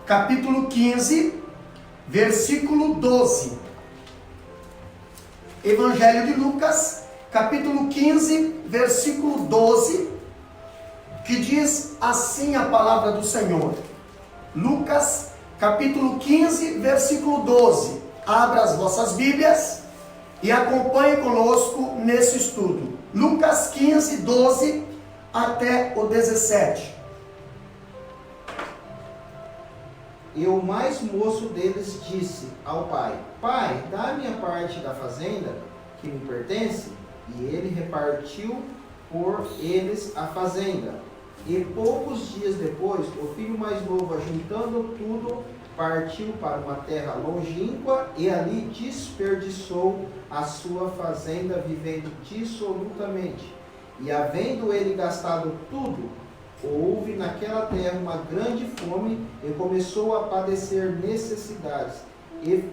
capítulo 15, versículo 12. Evangelho de Lucas, capítulo 15, versículo 12, que diz assim a palavra do Senhor. Lucas, capítulo 15, versículo 12. Abra as vossas Bíblias e acompanhe conosco nesse estudo. Lucas 15, 12 até o 17. E o mais moço deles disse ao pai: Pai, dá-me a parte da fazenda que me pertence. E ele repartiu por eles a fazenda. E poucos dias depois, o filho mais novo, ajuntando tudo, partiu para uma terra longínqua e ali desperdiçou a sua fazenda, vivendo dissolutamente. E havendo ele gastado tudo, houve naquela terra uma grande fome e começou a padecer necessidades. E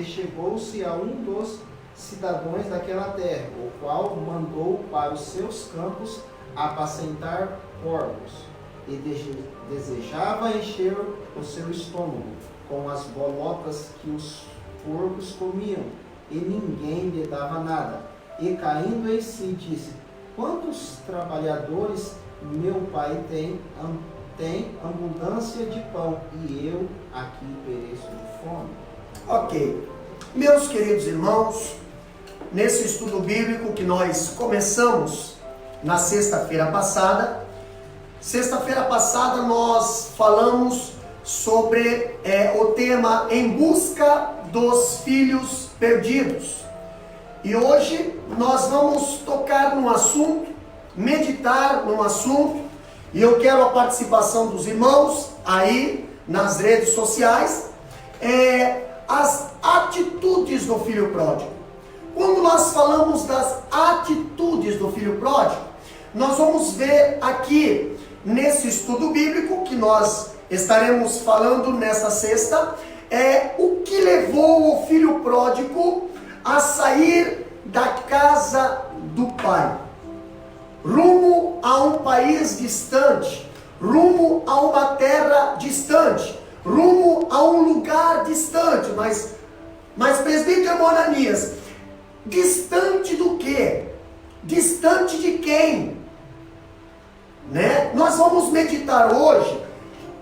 chegou-se a um dos cidadãos daquela terra, o qual mandou para os seus campos apacentar porcos, e desejava encher o seu estômago com as bolotas que os porcos comiam, e ninguém lhe dava nada. E caindo em si, disse: Quantos trabalhadores meu pai tem abundância de pão, e eu aqui pereço de fome. Ok, meus queridos irmãos, nesse estudo bíblico que nós começamos na sexta-feira passada nós falamos sobre o tema Em Busca dos Filhos Perdidos. E hoje nós vamos tocar num assunto, meditar num assunto, e eu quero a participação dos irmãos aí nas redes sociais, as atitudes do filho pródigo. Quando nós falamos das atitudes do filho pródigo, nós vamos ver aqui nesse estudo bíblico que nós estaremos falando nesta sexta, o que levou o filho pródigo a sair da casa do pai, rumo a um país distante, rumo a uma terra distante, rumo a um lugar distante. Mas presbítero Ananias, distante do quê? Distante de quem? Nós vamos meditar hoje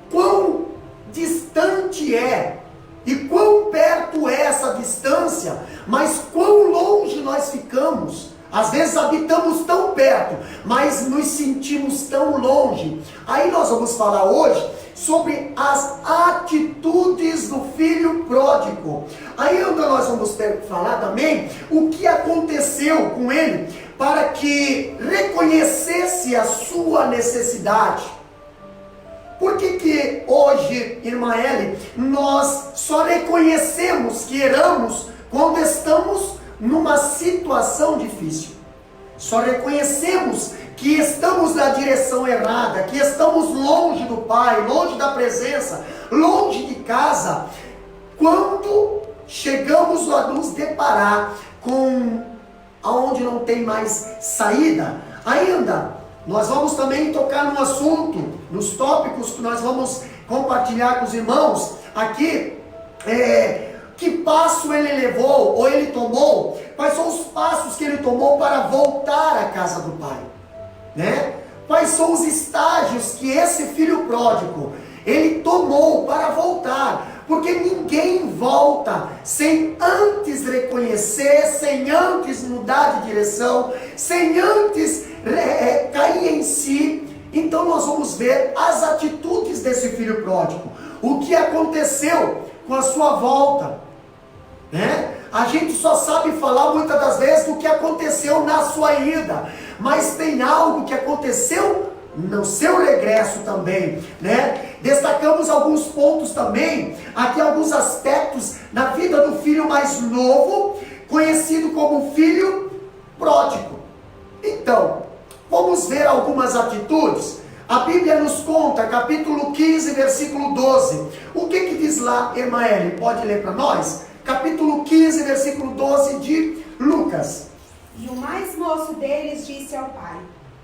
quão distante é e quão perto é essa distância, mas quão longe nós ficamos. Às vezes habitamos tão perto, mas nos sentimos tão longe. Aí nós vamos falar hoje sobre as atitudes do filho pródigo. Aí nós vamos falar também o que aconteceu com ele para que reconhecesse a sua necessidade. Por que hoje, irmã Eli, nós só reconhecemos que erramos quando estamos numa situação difícil? Só reconhecemos que estamos na direção errada, que estamos longe do Pai, longe da presença, longe de casa, quando chegamos a nos deparar com aonde não tem mais saída. Ainda, nós vamos também tocar no assunto, nos tópicos que nós vamos compartilhar com os irmãos aqui, que passo ele levou, ou ele tomou, quais são os passos que ele tomou para voltar à casa do Pai, Quais são os estágios que esse filho pródigo, ele tomou para voltar, porque ninguém volta sem antes reconhecer, sem antes mudar de direção, sem antes cair em si. Então nós vamos ver as atitudes desse filho pródigo, o que aconteceu com a sua volta, A gente só sabe falar muitas das vezes do que aconteceu na sua ida, mas tem algo que aconteceu no seu regresso também, Destacamos alguns pontos também, aqui alguns aspectos na vida do filho mais novo, conhecido como filho pródigo. Então, vamos ver algumas atitudes. A Bíblia nos conta, capítulo 15, versículo 12. O que diz lá, Emaele? Pode ler para nós? Capítulo 15, versículo 12 de Lucas. E o mais moço deles disse ao pai: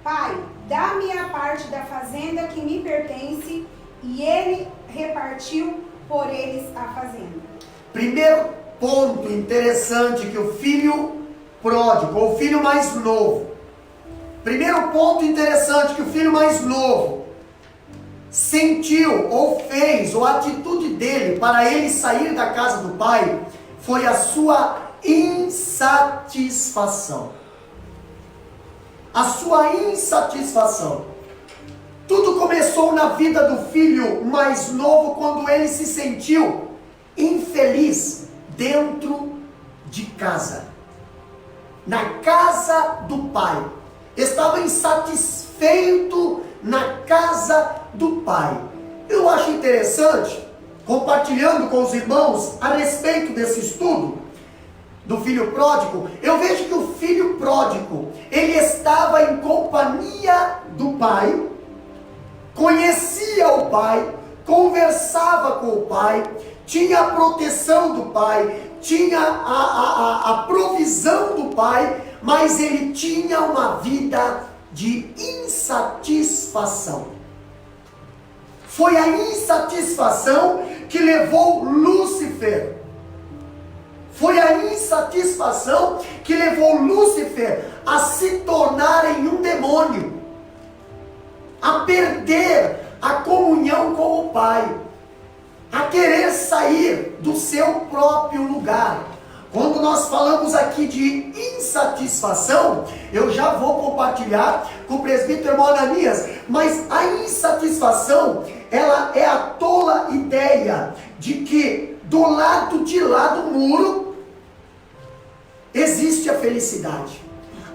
Pai, dá-me a parte da fazenda que me pertence. e ele repartiu por eles a fazenda. Primeiro ponto interessante que o filho pródigo, ou o filho mais novo, primeiro ponto interessante que o filho mais novo sentiu ou fez, ou a atitude dele para ele sair da casa do pai, foi a sua insatisfação. A sua insatisfação. Tudo começou na vida do filho mais novo quando ele se sentiu infeliz dentro de casa. Na casa do pai. Estava insatisfeito na casa do pai. Eu acho interessante, compartilhando com os irmãos a respeito desse estudo do filho pródigo, eu vejo que o filho pródigo, ele estava em companhia do pai, conhecia o pai, conversava com o pai, tinha a proteção do pai, tinha a provisão do pai, mas ele tinha uma vida de insatisfação. Foi a insatisfação que levou Lúcifer. Foi a insatisfação que levou Lúcifer a se tornar em um demônio, a perder a comunhão com o Pai, a querer sair do seu próprio lugar. Quando nós falamos aqui de insatisfação, eu já vou compartilhar com o presbítero irmão Ananias, mas a insatisfação, ela é a tola ideia de que do lado de lá do muro existe a felicidade.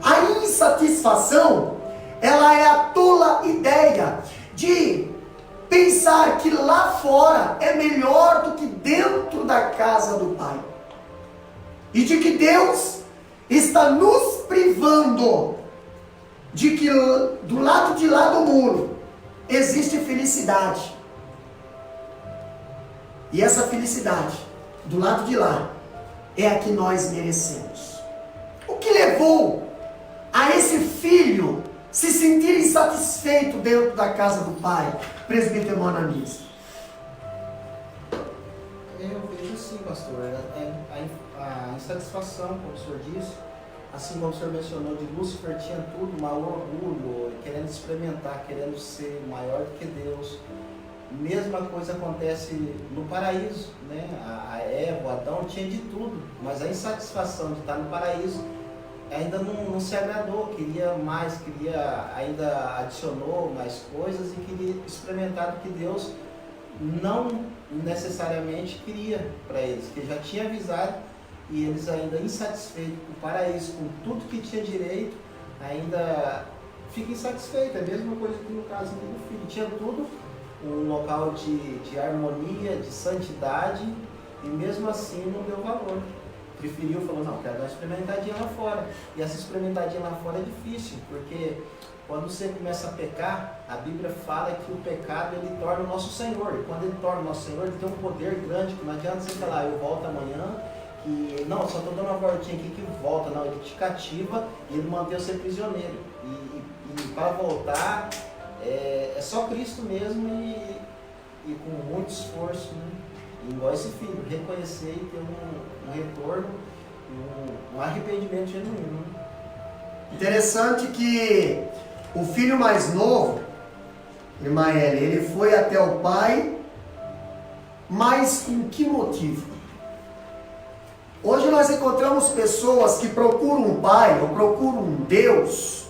A insatisfação, ela é a tola ideia de pensar que lá fora é melhor do que dentro da casa do Pai. E de que Deus está nos privando de que do lado de lá do muro existe felicidade. E essa felicidade do lado de lá é a que nós merecemos. O que levou a esse filho se sentir insatisfeito dentro da casa do pai, presbítero Ananias? Eu vejo assim, pastor, a insatisfação, como o senhor disse, assim como o senhor mencionou, de Lúcifer tinha tudo, mau orgulho, querendo experimentar, querendo ser maior do que Deus. Mesma coisa acontece no paraíso, né? A Eva, o Adão tinha de tudo, mas a insatisfação de estar no paraíso ainda não se agradou, queria mais, ainda adicionou mais coisas e queria experimentar do que Deus não necessariamente queria para eles, que já tinha avisado, e eles ainda insatisfeitos com o paraíso, com tudo que tinha direito, ainda fica insatisfeito. É a mesma coisa que no caso do filho, tinha tudo, um local de harmonia, de santidade, e mesmo assim não deu valor. Preferiu, falou, não, quero dar uma experimentadinha lá fora. E essa experimentadinha lá fora é difícil, porque quando você começa a pecar, a Bíblia fala que o pecado ele torna o nosso Senhor. E quando ele torna o nosso Senhor, ele tem um poder grande, que não adianta você falar, eu volto amanhã, que não, só estou dando uma voltinha aqui que volta. Não, ele te cativa e ele mantém você prisioneiro. E para voltar, é só Cristo mesmo e com muito esforço, né? Igual esse filho, reconhecer e ter um retorno, um arrependimento genuíno. Interessante que o filho mais novo, irmã Elia, ele foi até o pai, mas com que motivo? Hoje nós encontramos pessoas que procuram um pai, ou procuram um Deus,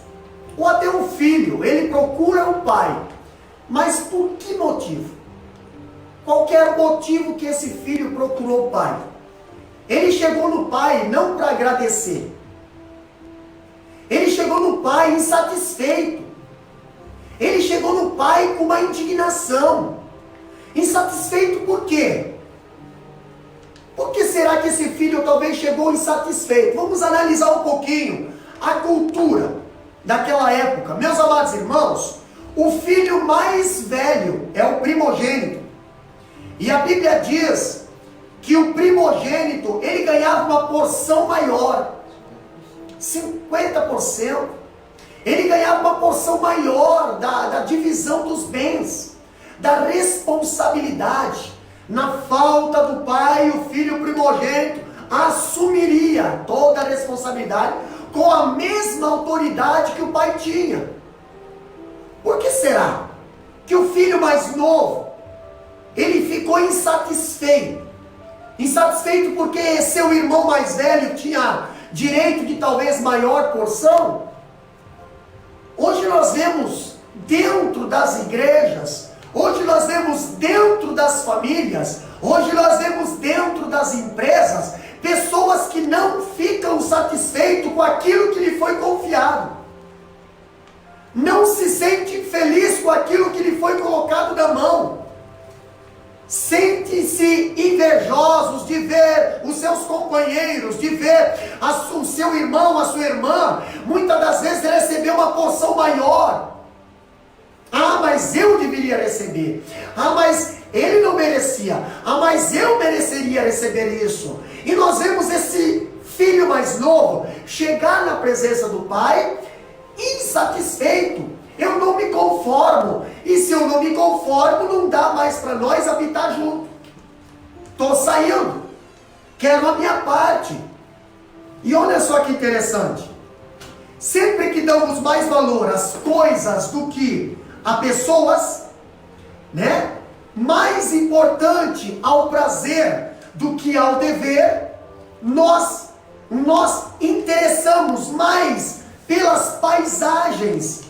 ou até um filho, ele procura um pai, mas por que motivo? Qual era o motivo que esse filho procurou o pai? Ele chegou no pai não para agradecer. Ele chegou no pai insatisfeito. Ele chegou no pai com uma indignação. Insatisfeito por quê? Por que será que esse filho talvez chegou insatisfeito? Vamos analisar um pouquinho a cultura daquela época. Meus amados irmãos, o filho mais velho é o primogênito. E a Bíblia diz que o primogênito, ele ganhava uma porção maior, 50%. Ele ganhava uma porção maior da divisão dos bens. da responsabilidade. Na falta do pai, o filho primogênito assumiria toda a responsabilidade com a mesma autoridade que o pai tinha. Por que será que o filho mais novo, ele ficou insatisfeito? Insatisfeito porque seu irmão mais velho tinha direito de talvez maior porção? Hoje nós vemos dentro das igrejas, hoje nós vemos dentro das famílias, hoje nós vemos dentro das empresas, pessoas que não ficam satisfeitos com aquilo que lhe foi confiado. Não se sente feliz com aquilo que lhe foi colocado na mão. Sentem-se invejosos de ver os seus companheiros, de ver o seu irmão, a sua irmã, muitas das vezes receber uma porção maior. Ah, mas eu deveria receber. Ah, mas ele não merecia. Ah, mas eu mereceria receber isso. E nós vemos esse filho mais novo chegar na presença do pai insatisfeito. Eu não me conformo. E se eu não me conformo, não dá mais para nós habitar junto. Estou saindo. Quero a minha parte. E olha só que interessante. Sempre que damos mais valor às coisas do que a pessoas, né? Mais importante ao prazer do que ao dever, nós interessamos mais pelas paisagens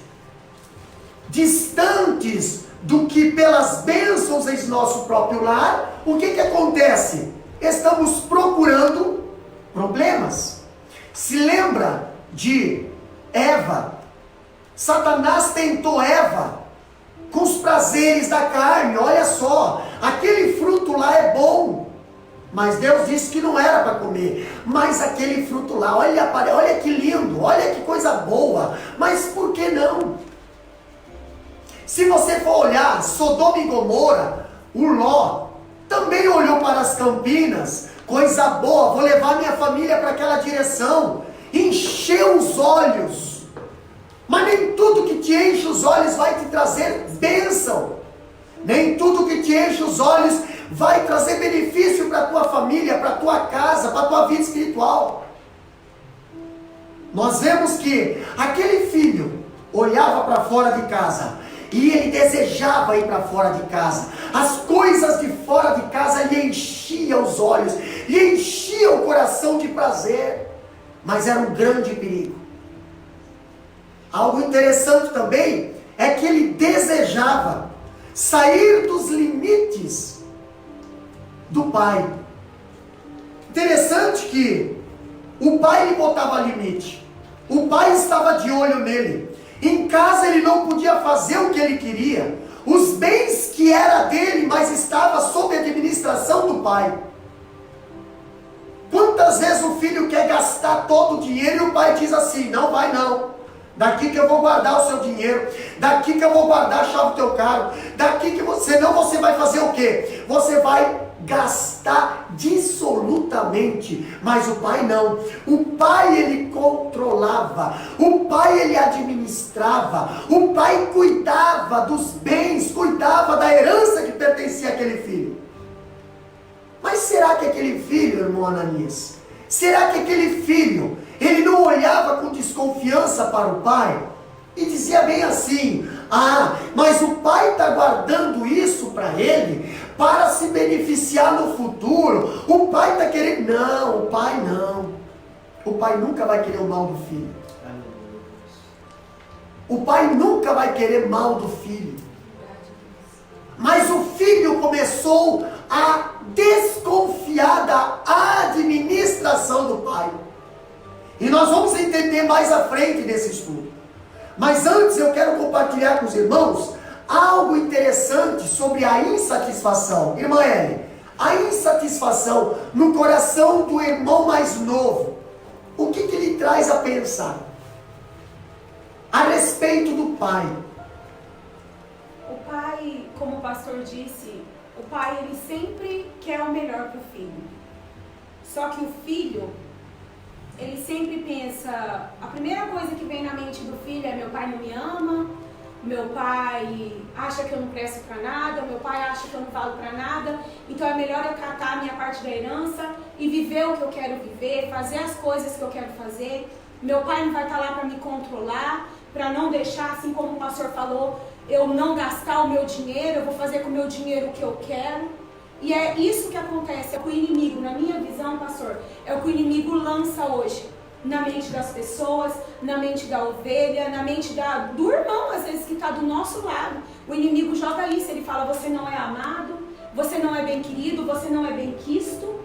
distantes do que pelas bênçãos em nosso próprio lar. O que acontece? Estamos procurando problemas. Se lembra de Eva? Satanás tentou Eva com os prazeres da carne. Olha só, aquele fruto lá é bom, mas Deus disse que não era para comer. Mas aquele fruto lá, olha que lindo, olha que coisa boa, mas por que não? Se você for olhar Sodoma e Gomorra, o Ló também olhou para as campinas, coisa boa, vou levar minha família para aquela direção, encheu os olhos. Mas nem tudo que te enche os olhos vai te trazer bênção. Nem tudo que te enche os olhos vai trazer benefício para a tua família, para a tua casa, para a tua vida espiritual. Nós vemos que aquele filho olhava para fora de casa e ele desejava ir para fora de casa. As coisas de fora de casa lhe enchiam os olhos, lhe enchiam o coração de prazer, mas era um grande perigo. Algo interessante também é que ele desejava sair dos limites do pai. Interessante que o pai lhe botava limite, o pai estava de olho nele. Em casa ele não podia fazer o que ele queria. Os bens que era dele, mas estava sob a administração do pai. Quantas vezes o filho quer gastar todo o dinheiro e o pai diz assim: não vai não, daqui que eu vou guardar o seu dinheiro, daqui que eu vou guardar a chave do teu carro, daqui que você vai fazer o quê? Você vai gastar dissolutamente. Mas o pai não. O pai ele controlava, o pai ele administrava, o pai cuidava dos bens, cuidava da herança que pertencia àquele filho. Mas será que aquele filho, irmão Ananias, será que aquele filho, ele não olhava com desconfiança para o pai? E dizia bem assim: ah, mas o pai está guardando isso para ele, para se beneficiar no futuro. O pai está querendo... Não, o pai não. O pai nunca vai querer o mal do filho. O pai nunca vai querer mal do filho. Mas o filho começou a desconfiar da administração do pai. E nós vamos entender mais à frente nesse estudo. Mas antes eu quero compartilhar com os irmãos algo interessante sobre a insatisfação. Irmã Ellen, a insatisfação no coração do irmão mais novo, o que lhe traz a pensar a respeito do pai? O pai, como o pastor disse, o pai ele sempre quer o melhor para o filho. Só que o filho, ele sempre pensa, a primeira coisa que vem na mente do filho é: meu pai não me ama, meu pai acha que eu não presto para nada, meu pai acha que eu não valo para nada, então é melhor eu catar a minha parte da herança e viver o que eu quero viver, fazer as coisas que eu quero fazer. Meu pai não vai estar lá para me controlar, para não deixar, assim como o pastor falou, eu não gastar o meu dinheiro, eu vou fazer com o meu dinheiro o que eu quero. E é isso que acontece, é o que o inimigo, na minha visão, pastor, é o que o inimigo lança hoje na mente das pessoas, na mente da ovelha, na mente do irmão, às vezes, que está do nosso lado. O inimigo joga isso, ele fala, você não é amado, você não é bem querido, você não é bem quisto.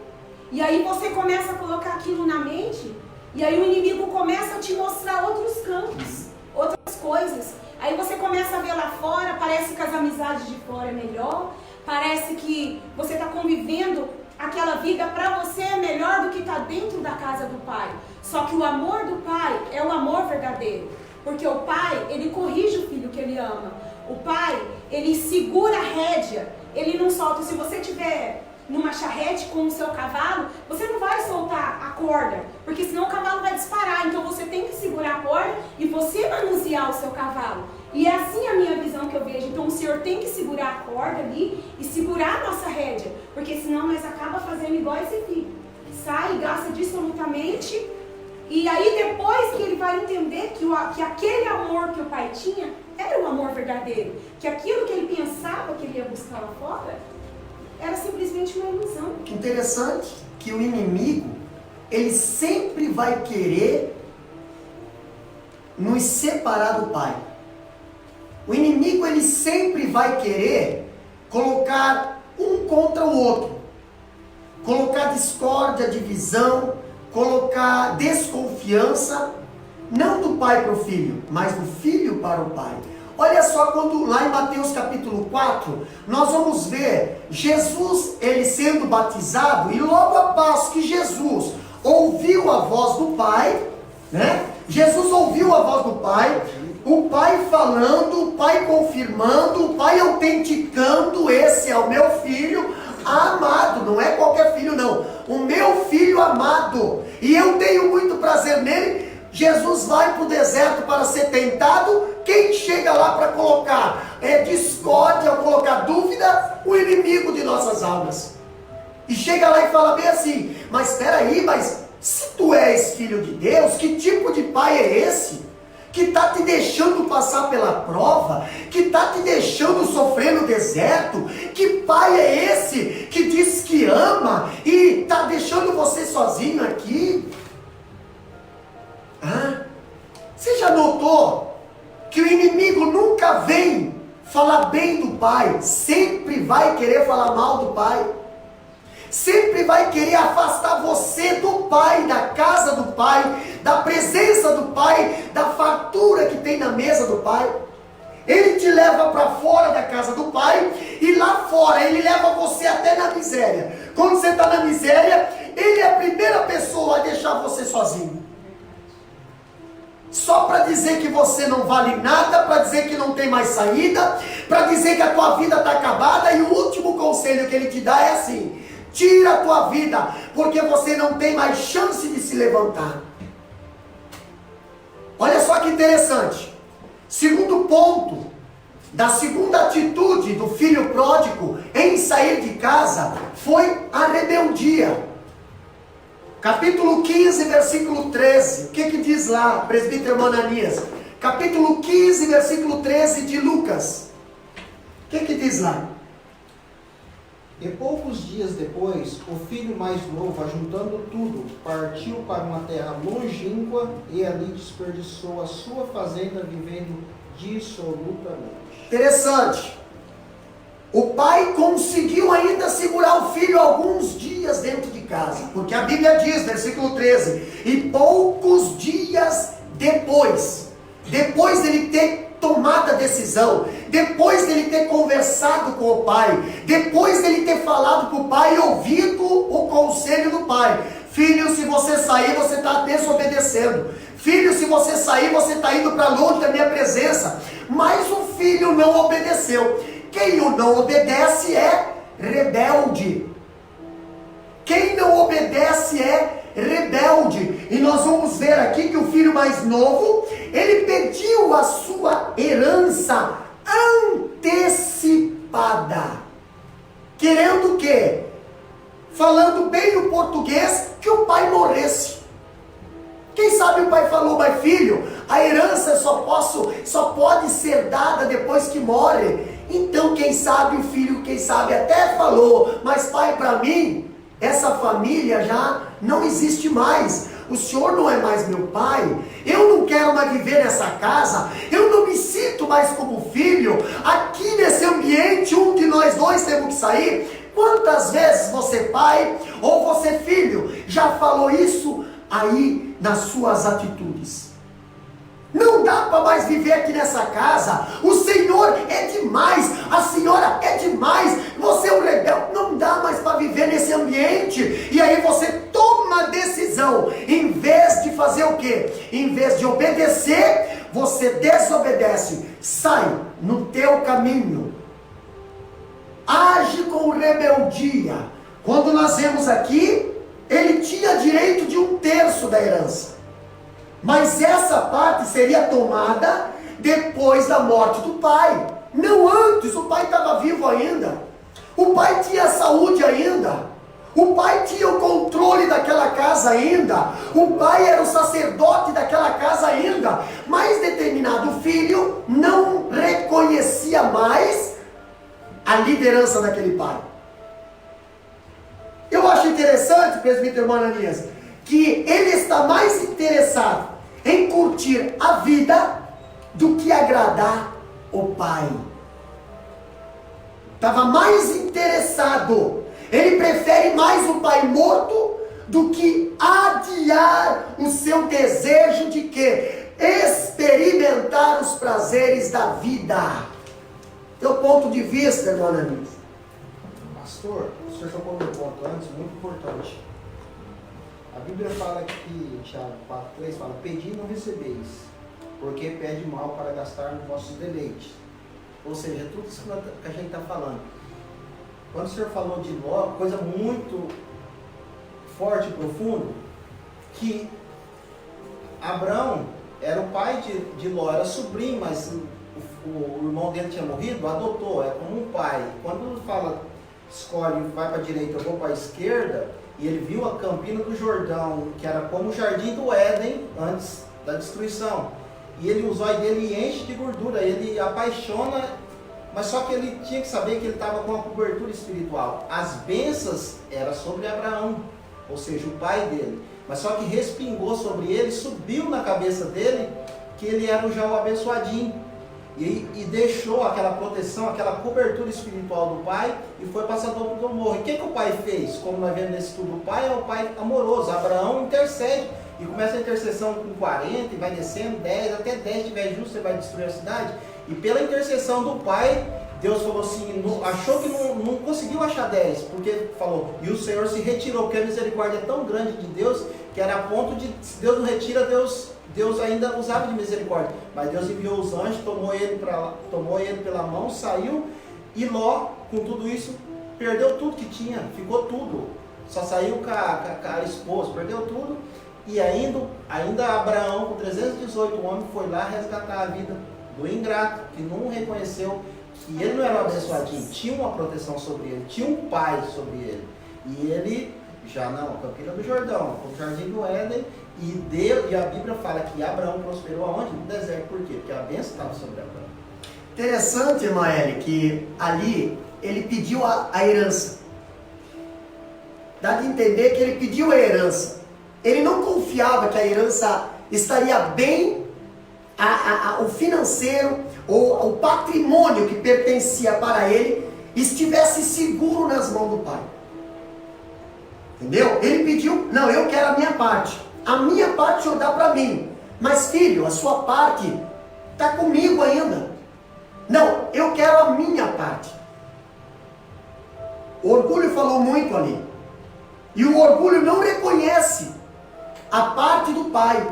E aí você começa a colocar aquilo na mente, e aí o inimigo começa a te mostrar outros campos, outras coisas. Aí você começa a ver lá fora, parece que as amizades de fora é melhor, parece que você está convivendo, aquela vida para você é melhor do que está dentro da casa do pai. Só que o amor do pai é o amor verdadeiro. Porque o pai, ele corrige o filho que ele ama. O pai, ele segura a rédea, ele não solta. Se você tiver numa charrete com o seu cavalo, você não vai soltar a corda, porque senão o cavalo vai disparar. Então você tem que segurar a corda e você manusear o seu cavalo. E é assim a minha visão que eu vejo. Então o Senhor tem que segurar a corda ali e segurar a nossa rédea, porque senão nós acaba fazendo igual esse filho. Sai e gasta dissolutamente, e aí depois que ele vai entender que aquele amor que o pai tinha era um amor verdadeiro, que aquilo que ele pensava que ele ia buscar lá fora era simplesmente uma ilusão. Interessante que o inimigo, ele sempre vai querer nos separar do pai. O inimigo, ele sempre vai querer colocar um contra o outro, colocar discórdia, divisão, colocar desconfiança, não do pai para o filho, mas do filho para o pai. Olha só, quando lá em Mateus capítulo 4, nós vamos ver Jesus, ele sendo batizado, e logo após que Jesus ouviu a voz do pai, né? Jesus ouviu a voz do pai, o pai falando, o pai confirmando, o pai autenticando, esse é o meu filho amado, não é qualquer filho não, o meu filho amado, e eu tenho muito prazer nele. Jesus vai para o deserto para ser tentado. Quem chega lá para colocar discórdia, colocar dúvida? O inimigo de nossas almas. E chega lá e fala bem assim, mas espera aí, mas se tu és filho de Deus, que tipo de pai é esse? Que está te deixando passar pela prova, que está te deixando sofrer no deserto? Que pai é esse que diz que ama e está deixando você sozinho aqui? Você já notou que o inimigo nunca vem falar bem do pai, sempre vai querer falar mal do pai, sempre vai querer afastar você do pai, da casa do pai, da presença do pai, da fartura que tem na mesa do pai. Ele te leva para fora da casa do pai, e lá fora ele leva você até na miséria. Quando você está na miséria, ele é a primeira pessoa a deixar você sozinho, só para dizer que você não vale nada, para dizer que não tem mais saída, para dizer que a tua vida está acabada. E o último conselho que ele te dá é assim: tira a tua vida, porque você não tem mais chance de se levantar. Olha só que interessante. Segundo ponto, da segunda atitude do filho pródigo em sair de casa, foi a rebeldia. Capítulo 15, versículo 13. O que diz lá, presbítero Ananias? Capítulo 15, versículo 13 de Lucas. O que diz lá? E poucos dias depois, o filho mais novo, ajuntando tudo, partiu para uma terra longínqua e ali desperdiçou a sua fazenda, vivendo dissolutamente. Interessante. O pai conseguiu ainda segurar o filho alguns dias dentro de casa, porque a Bíblia diz, versículo 13, e poucos dias depois dele ter tomado a decisão, depois dele ter conversado com o pai, depois dele ter falado com o pai e ouvido o conselho do pai: filho, se você sair, você está desobedecendo. Filho, se você sair, você está indo para longe da minha presença. Mas o filho não obedeceu. Quem não obedece é rebelde. Quem não obedece é rebelde. E nós vamos ver aqui que o filho mais novo, ele pediu a sua sua herança antecipada. Querendo o quê? Falando bem o português, que o pai morresse. Quem sabe o pai falou, mas filho, a herança só pode ser dada depois que morre. Então quem sabe o filho, quem sabe até falou, mas pai, para mim, essa família já não existe mais. O senhor não é mais meu pai, eu não quero mais viver nessa casa, eu não me sinto mais como filho, aqui nesse ambiente, um de nós dois temos que sair. Quantas vezes você pai, ou você filho, já falou isso aí nas suas atitudes? Não dá para mais viver aqui nessa casa, o Senhor é demais, a senhora é demais, você é um rebelde, não dá mais para viver nesse ambiente. E aí você toma a decisão, em vez de fazer o quê? Em vez de obedecer, você desobedece, sai no teu caminho, age com rebeldia. Quando nós vemos aqui, ele tinha direito de 1/3 da herança. Mas essa parte seria tomada depois da morte do pai. Não antes, o pai estava vivo ainda. O pai tinha saúde ainda. O pai tinha o controle daquela casa ainda. O pai era o sacerdote daquela casa ainda. Mas determinado filho não reconhecia mais a liderança daquele pai. Eu acho interessante, presbítero Ananias, que ele está mais interessado em curtir a vida do que agradar o pai. Estava mais interessado. Ele prefere mais o pai morto do que adiar o seu desejo de quê? Experimentar os prazeres da vida. Teu ponto de vista, irmão Ananias. Pastor, o senhor tocou no ponto antes, muito importante. A Bíblia fala que, Tiago 4,3 fala, pedi e não recebeis, porque pede mal para gastar nos vossos deleites. Ou seja, tudo isso que a gente está falando. Quando o senhor falou de Ló, coisa muito forte e profunda, que Abraão era o pai de Ló, era sobrinho, mas o irmão dele tinha morrido, adotou, é como um pai. Quando fala, escolhe, vai para a direita, eu vou para a esquerda, e ele viu a Campina do Jordão, que era como o jardim do Éden antes da destruição. E ele, os olhos dele enche de gordura, ele apaixona, mas só que ele tinha que saber que ele estava com uma cobertura espiritual. As bênçãos eram sobre Abraão, ou seja, o pai dele. Mas só que respingou sobre ele, subiu na cabeça dele, que ele era já o abençoadinho. E deixou aquela proteção, aquela cobertura espiritual do pai e foi passador do morro. E o que o pai fez? Como nós vemos nesse estudo, o pai é o pai amoroso. Abraão intercede e começa a intercessão com 40 e vai descendo, 10, até 10 tiver justo, você vai destruir a cidade. E pela intercessão do pai, Deus falou assim, achou que não conseguiu achar 10, porque falou, e o Senhor se retirou, porque a misericórdia é tão grande de Deus, que era a ponto de, se Deus não retira, Deus ainda usava de misericórdia, mas Deus enviou os anjos, tomou ele pela mão, saiu, e Ló, com tudo isso, perdeu tudo que tinha, ficou tudo, só saiu com a esposa, perdeu tudo, e ainda Abraão, com 318 homens, foi lá resgatar a vida do ingrato, que não reconheceu que ele não era um abençoadinho, tinha uma proteção sobre ele, tinha um pai sobre ele, e ele, já não, Campina do Jordão, o jardim do Éden, e a Bíblia fala que Abraão prosperou aonde? No deserto. Por quê? Porque a bênção estava sobre Abraão. Interessante, irmã Eli, que ali ele pediu a herança. Dá de entender que ele pediu a herança. Ele não confiava que a herança estaria bem, o financeiro, ou o patrimônio que pertencia para ele, estivesse seguro nas mãos do pai. Entendeu? Ele pediu, não, eu quero a minha parte. A minha parte o Senhor dá para mim. Mas filho, a sua parte está comigo ainda. Não, eu quero a minha parte. O orgulho falou muito ali. E o orgulho não reconhece a parte do pai.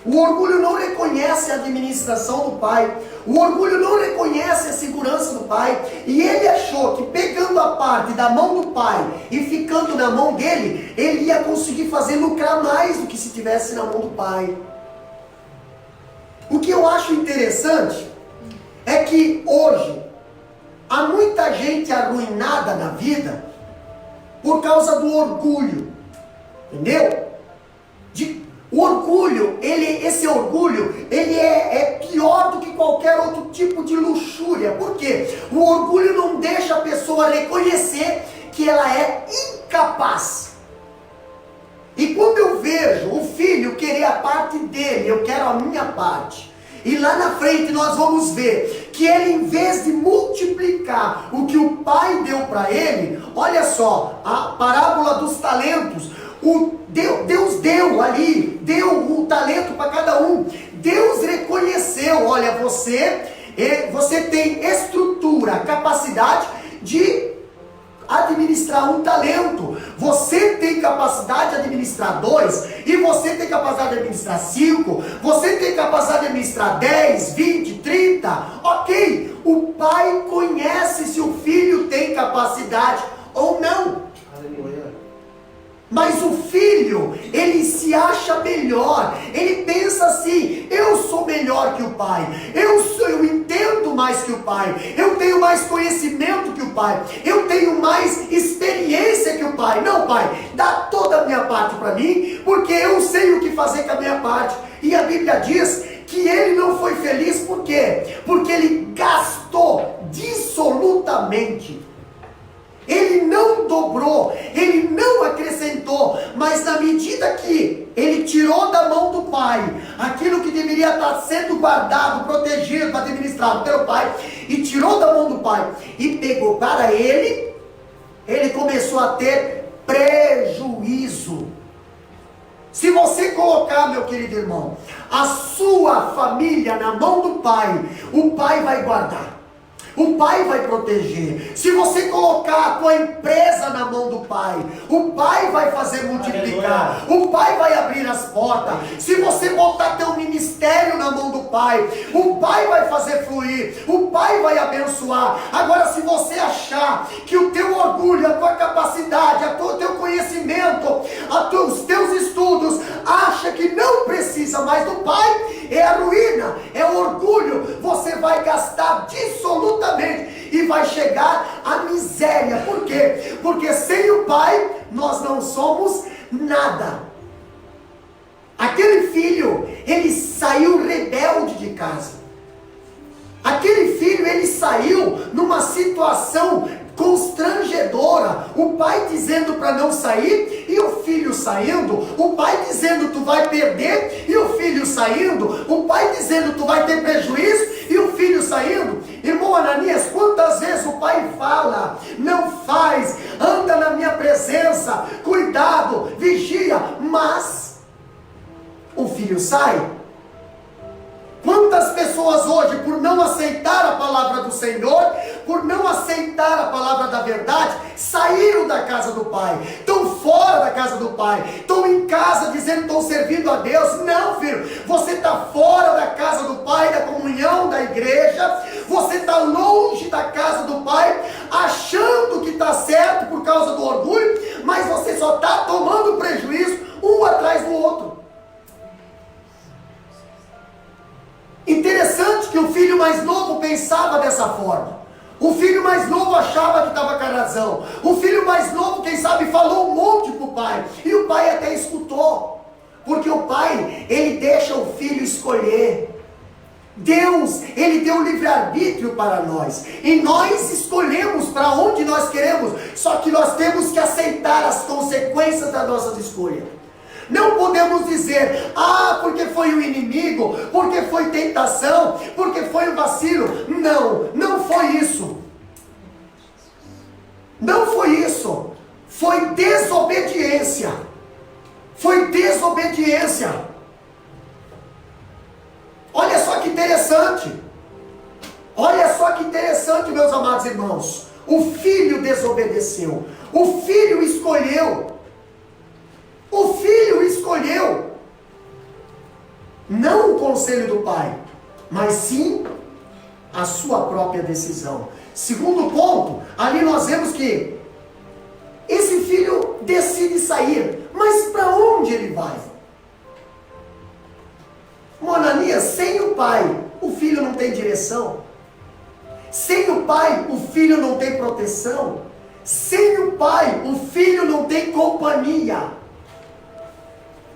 O orgulho não reconhece a administração do pai. O orgulho não reconhece a segurança do pai. E ele achou que pegando a parte da mão do pai e ficando na mão dele, ele ia conseguir fazer lucrar mais do que se tivesse na mão do pai. O que eu acho interessante é que hoje há muita gente arruinada na vida por causa do orgulho, entendeu? O orgulho, esse orgulho, ele é pior do que qualquer outro tipo de luxúria. Por quê? O orgulho não deixa a pessoa reconhecer que ela é incapaz. E quando eu vejo o filho querer a parte dele, eu quero a minha parte. E lá na frente nós vamos ver que ele, em vez de multiplicar o que o pai deu para ele, olha só, a parábola dos talentos, Deus deu ali, deu o talento para cada um. Deus reconheceu, olha, você tem estrutura, capacidade de administrar um talento. Você tem capacidade de administrar 2, e você tem capacidade de administrar 5, você tem capacidade de administrar 10, 20, 30. Ok, o pai conhece se o filho tem capacidade ou não. Aleluia. Mas o filho, ele se acha melhor, ele pensa assim: eu sou melhor que o pai, eu entendo mais que o pai, eu tenho mais conhecimento que o pai, eu tenho mais experiência que o pai. Não, pai, dá toda a minha parte para mim, porque eu sei o que fazer com a minha parte. E a Bíblia diz que ele não foi feliz, por quê? Porque ele gastou dissolutamente. Ele não dobrou, ele não acrescentou, mas na medida que ele tirou da mão do pai aquilo que deveria estar sendo guardado, protegido, administrado pelo pai, e tirou da mão do pai e pegou para ele, ele começou a ter prejuízo. Se você colocar, meu querido irmão, a sua família na mão do pai, o pai vai guardar. O pai vai proteger. Se você colocar a tua empresa na mão do pai, o pai vai fazer multiplicar. O pai vai abrir as portas. Se você botar teu ministério na mão do pai, o pai vai fazer fluir. O pai vai abençoar. Agora, se você achar que o teu orgulho, a tua capacidade, o teu conhecimento, os teus estudos, acha que não precisa mais do pai, é a ruína, é o orgulho. Você vai gastar dissolutamente e vai chegar à miséria. Por quê? Porque sem o pai nós não somos nada. Aquele filho, ele saiu rebelde de casa. Aquele filho, ele saiu numa situação constrangedora. O pai dizendo para não sair e o filho saindo. O pai dizendo tu vai perder e o filho saindo. O pai dizendo tu vai ter prejuízo e o filho saindo. Irmão Ananias, quantas vezes o pai fala: não faz, anda na minha presença, cuidado, vigia, mas o filho sai. Quantas pessoas hoje, por não aceitar a palavra do Senhor, por não aceitar a palavra da verdade, saíram da casa do pai, estão fora da casa do pai, estão em casa dizendo que estão servindo a Deus. Não, filho, você está fora da casa do pai, da comunhão da igreja, você está longe da casa do pai, achando que está certo por causa do orgulho, mas você só está tomando prejuízo um atrás do outro. Interessante que o filho mais novo pensava dessa forma. O filho mais novo achava que estava com a razão. O filho mais novo, quem sabe, falou um monte para o pai. E o pai até escutou. Porque o pai, ele deixa o filho escolher. Deus, ele deu livre-arbítrio para nós. E nós escolhemos para onde nós queremos. Só que nós temos que aceitar as consequências das nossas escolhas. Não podemos dizer: ah, porque foi o inimigo, porque foi tentação, porque foi um vacilo. Não, não foi isso. Não foi isso. Foi desobediência. Foi desobediência. Olha só que interessante. Olha só que interessante, meus amados irmãos. O filho desobedeceu. O filho escolheu. O filho escolheu não o conselho do pai, mas sim a sua própria decisão. Segundo ponto, ali nós vemos que esse filho decide sair, mas para onde ele vai? Ananias, sem o o pai, o filho não tem direção. Sem o pai, o filho não tem proteção. Sem o pai, o filho não tem companhia.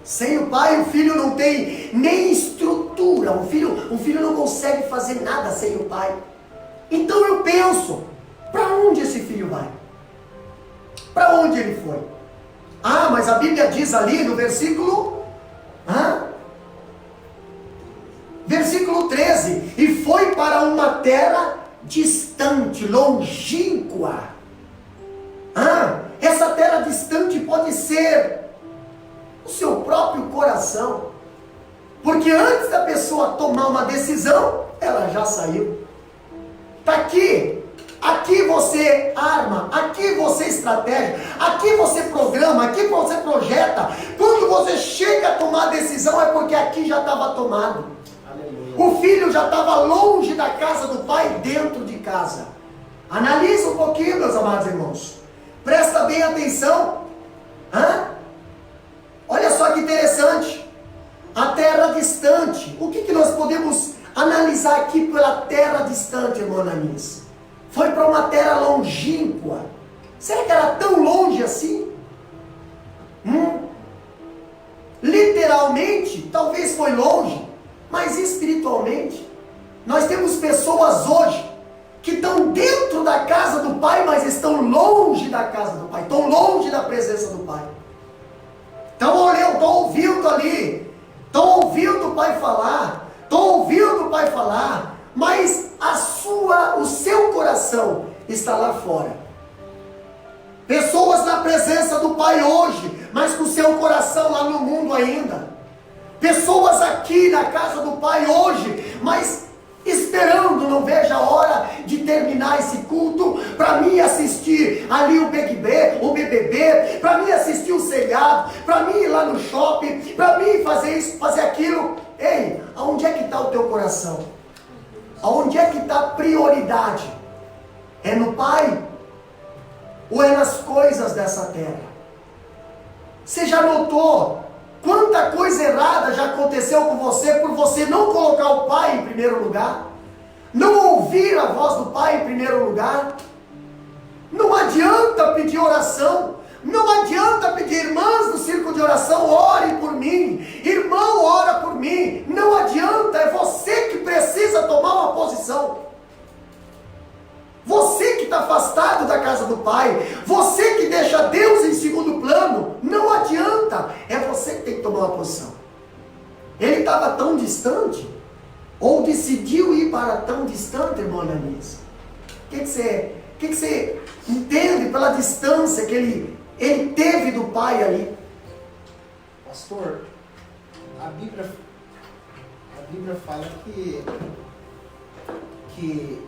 Sem o pai, o filho não tem nem estrutura. O filho não consegue fazer nada sem o pai. Então eu penso, para onde esse filho vai? Para onde ele foi? Ah, mas a Bíblia diz ali no versículo 13, e foi para uma terra distante, longínqua. Essa terra distante pode ser o seu próprio coração, porque antes da pessoa tomar uma decisão, ela já saiu. Está aqui você arma, aqui você estratégia, aqui você programa, aqui você projeta. Quando você chega a tomar a decisão, é porque aqui já estava tomado. Aleluia. O filho já estava longe da casa do pai, dentro de casa. Analisa um pouquinho, meus amados irmãos. Presta bem atenção. Olha só que interessante. A terra distante. O que nós podemos analisar aqui pela terra distante, irmão Ananias? Foi para uma terra longínqua. Será que era tão longe assim? Literalmente, talvez foi longe, mas espiritualmente, nós temos pessoas hoje que estão dentro da casa do Pai, mas estão longe da casa do Pai, estão longe da presença do Pai. Estão ouvindo ali, estão ouvindo o Pai falar, mas o seu coração está lá fora. Pessoas na presença do Pai hoje, mas com o seu coração lá no mundo ainda. Pessoas aqui na casa do Pai hoje, mas esperando, não vejo a hora de terminar esse culto, para mim assistir ali o BBB, para mim assistir o seriado, para mim ir lá no shopping, para mim fazer isso, fazer aquilo. Ei, aonde é que está o teu coração? Aonde é que está a prioridade? É no Pai? Ou é nas coisas dessa terra? Você já notou quanta coisa errada já aconteceu com você por você não colocar o Pai em primeiro lugar? Não ouvir a voz do Pai em primeiro lugar? Não adianta pedir oração. Não adianta pedir, irmãs do círculo de oração, orem por mim. Irmão, ora por mim. Não adianta, é você que precisa tomar uma posição. Você que está afastado da casa do Pai, você que deixa Deus em segundo plano, não adianta, é você que tem que tomar uma posição. Ele estava tão distante, ou decidiu ir para tão distante, irmão Ananias? O que você entende pela distância que ele teve do Pai ali? Pastor, a Bíblia fala que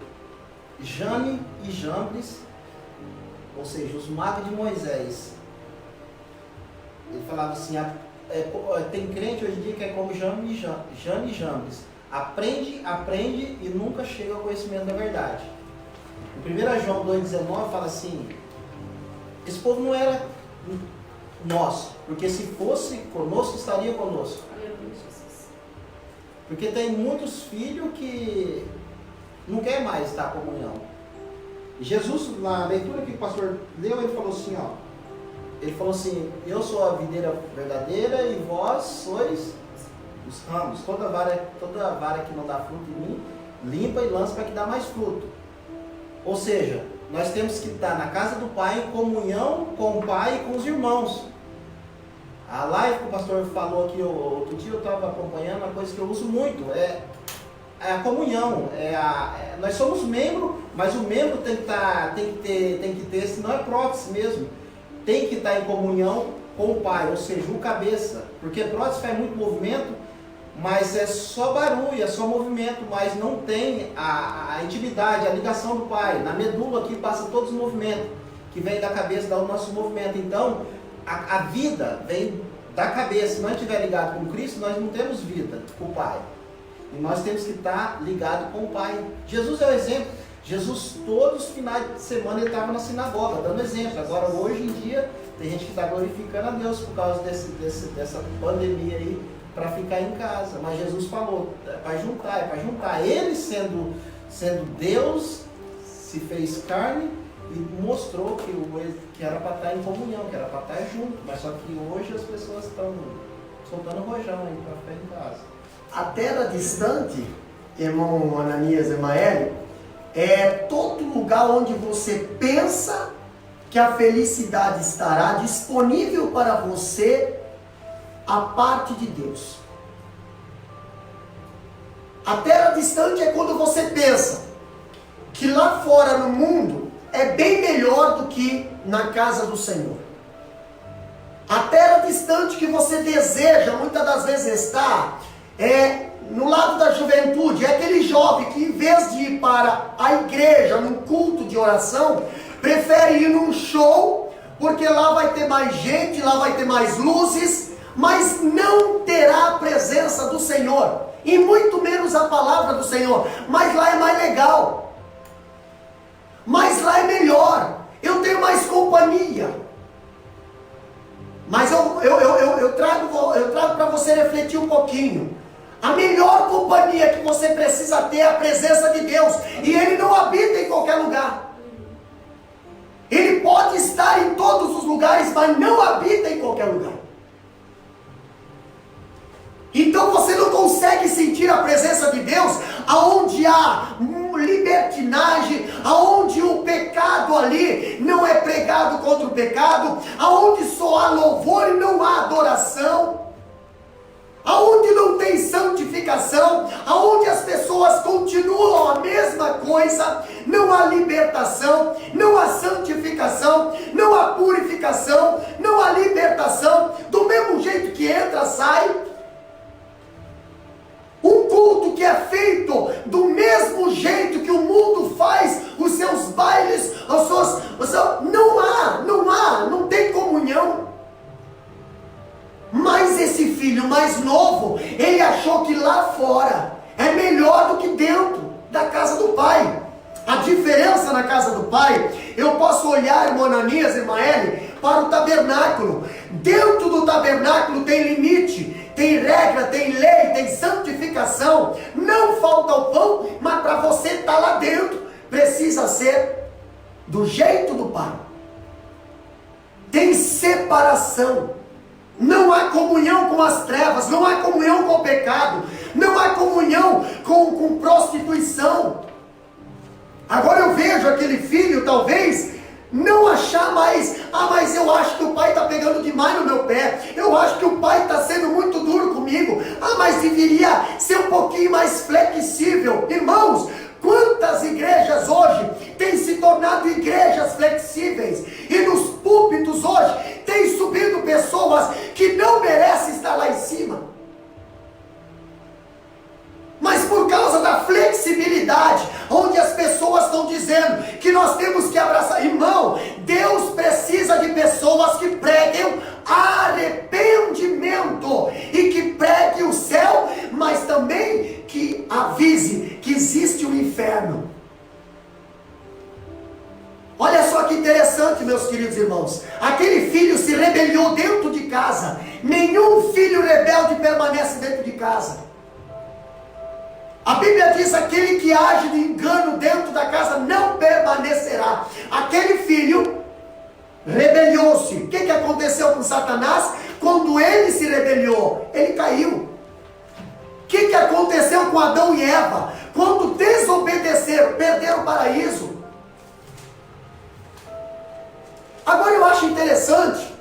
Jane e Jambres, ou seja, os magos de Moisés, ele falava assim, tem crente hoje em dia que é como Jane e Jambres, aprende e nunca chega ao conhecimento da verdade. Em 1 João 2,19 fala assim, esse povo não era nosso, porque se fosse conosco, estaria conosco. Porque tem muitos filhos que não quer mais estar em comunhão. E Jesus, na leitura que o pastor leu, ele falou assim, eu sou a videira verdadeira e vós sois os ramos. Toda vara que não dá fruto em mim, limpa e lança para que dá mais fruto. Ou seja, nós temos que estar na casa do Pai em comunhão com o Pai e com os irmãos. A live que o pastor falou aqui outro dia, eu estava acompanhando, uma coisa que eu uso muito, é a comunhão. Nós somos membros, mas o membro tem que ter, senão é prótese mesmo. Tem que estar em comunhão com o Pai, ou seja, o cabeça. Porque prótese faz muito movimento, mas é só barulho, é só movimento, mas não tem a intimidade, a ligação do Pai. Na medula aqui passa todos os movimentos, que vem da cabeça, dá o nosso movimento. Então, a vida vem da cabeça. Se nós estivermos ligados com Cristo, nós não temos vida com o Pai. E nós temos que estar ligados com o Pai. Jesus é o exemplo. Jesus, todos os finais de semana, ele estava na sinagoga, dando exemplo. Agora, hoje em dia, tem gente que está glorificando a Deus por causa dessa pandemia aí, para ficar em casa. Mas Jesus falou, é para juntar. Ele sendo Deus, se fez carne e mostrou que era para estar em comunhão, que era para estar junto. Mas só que hoje as pessoas estão soltando rojão aí para ficar em casa. A terra distante, irmão Ananias e Maeli, é todo lugar onde você pensa que a felicidade estará disponível para você a parte de Deus. A terra distante é quando você pensa que lá fora no mundo é bem melhor do que na casa do Senhor. A terra distante que você deseja, muitas das vezes estar, no lado da juventude, é aquele jovem que em vez de ir para a igreja, num culto de oração, prefere ir num show, porque lá vai ter mais gente, lá vai ter mais luzes, mas não terá a presença do Senhor, e muito menos a palavra do Senhor. Mas lá é mais legal, mas lá é melhor, eu tenho mais companhia. Mas eu trago para você refletir um pouquinho. A melhor companhia que você precisa ter é a presença de Deus, e Ele não habita em qualquer lugar. Ele pode estar em todos os lugares, mas não habita em qualquer lugar. Então você não consegue sentir a presença de Deus aonde há libertinagem, aonde o pecado ali não é pregado contra o pecado, aonde só há louvor e não há adoração, aonde não tem santificação, aonde as pessoas continuam a mesma coisa, não há libertação, não há santificação, não há purificação, não há libertação, do mesmo jeito que entra, sai. Um culto que é feito do mesmo jeito que o mundo faz os seus bailes, não tem comunhão. Mas esse filho mais novo, ele achou que lá fora é melhor do que dentro da casa do pai. A diferença na casa do pai, eu posso olhar, irmão Ananias e Maeli, para o tabernáculo. Dentro do tabernáculo tem limite, tem regra, tem lei, tem santificação. Não falta o pão, mas para você estar lá dentro, precisa ser do jeito do pai. Tem separação. Não há comunhão com as trevas, não há comunhão com o pecado, não há comunhão com prostituição. Agora eu vejo aquele filho, talvez, não achar mais, mas eu acho que o pai está pegando demais no meu pé, eu acho que o pai está sendo muito duro comigo, mas deveria ser um pouquinho mais flexível. Irmãos, quantas igrejas hoje têm se tornado igrejas flexíveis, e nos púlpitos hoje tem subido pessoas que não merecem estar lá em cima, mas por causa da flexibilidade, onde as pessoas estão dizendo que nós temos que abraçar. Irmão, Deus precisa de pessoas que preguem arrependimento, e que preguem o céu, mas também que avise que existe um inferno. Olha só que interessante, meus queridos irmãos. Aquele filho se rebelou dentro de casa. Nenhum filho rebelde permanece dentro de casa. A Bíblia diz: aquele que age de engano dentro da casa não permanecerá. Aquele filho rebelou-se. O que aconteceu com Satanás? Quando ele se rebelou, ele caiu. O que aconteceu com Adão e Eva? Quando desobedeceram, perderam o paraíso. Agora eu acho interessante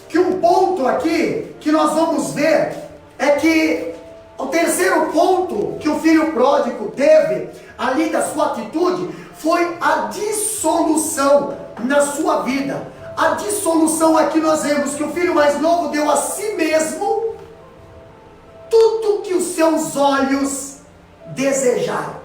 que um ponto aqui que nós vamos ver é que o terceiro ponto que o filho pródigo teve ali da sua atitude foi a dissolução na sua vida. A dissolução aqui nós vemos que o filho mais novo deu a si mesmo tudo que os seus olhos desejaram.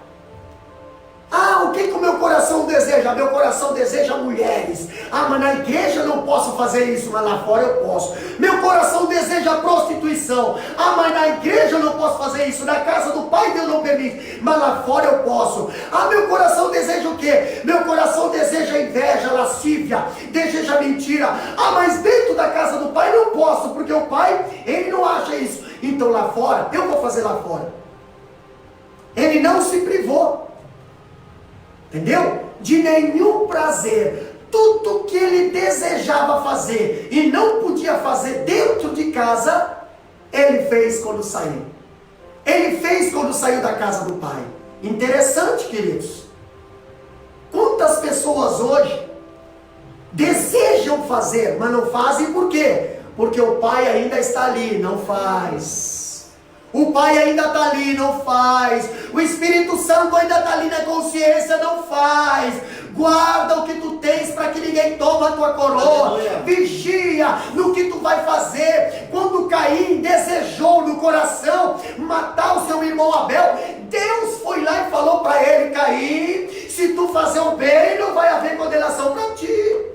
O que o meu coração deseja? Meu coração deseja mulheres. Mas na igreja eu não posso fazer isso, mas lá fora eu posso. Meu coração deseja prostituição. Mas na igreja eu não posso fazer isso. Na casa do pai Deus não permite, mas lá fora eu posso. Meu coração deseja o quê? Meu coração deseja inveja, lascívia, deseja mentira. Mas dentro da casa do pai não posso, porque o pai, ele não acha isso. então lá fora, eu vou fazer lá fora. Ele não se privou, entendeu? De nenhum prazer. Tudo que ele desejava fazer e não podia fazer dentro de casa, ele fez quando saiu. Ele fez quando saiu da casa do pai. Interessante, queridos. Quantas pessoas hoje desejam fazer, mas não fazem por quê? Porque o pai ainda está ali, não faz. O pai ainda está ali, não faz. O Espírito Santo ainda está ali na consciência, não faz. Guarda o que tu tens para que ninguém tome a tua coroa. Aleluia. Vigia no que tu vai fazer. Quando Caim desejou no coração matar o seu irmão Abel, Deus foi lá e falou para ele: Caim, se tu fazer o bem, não vai haver condenação para ti.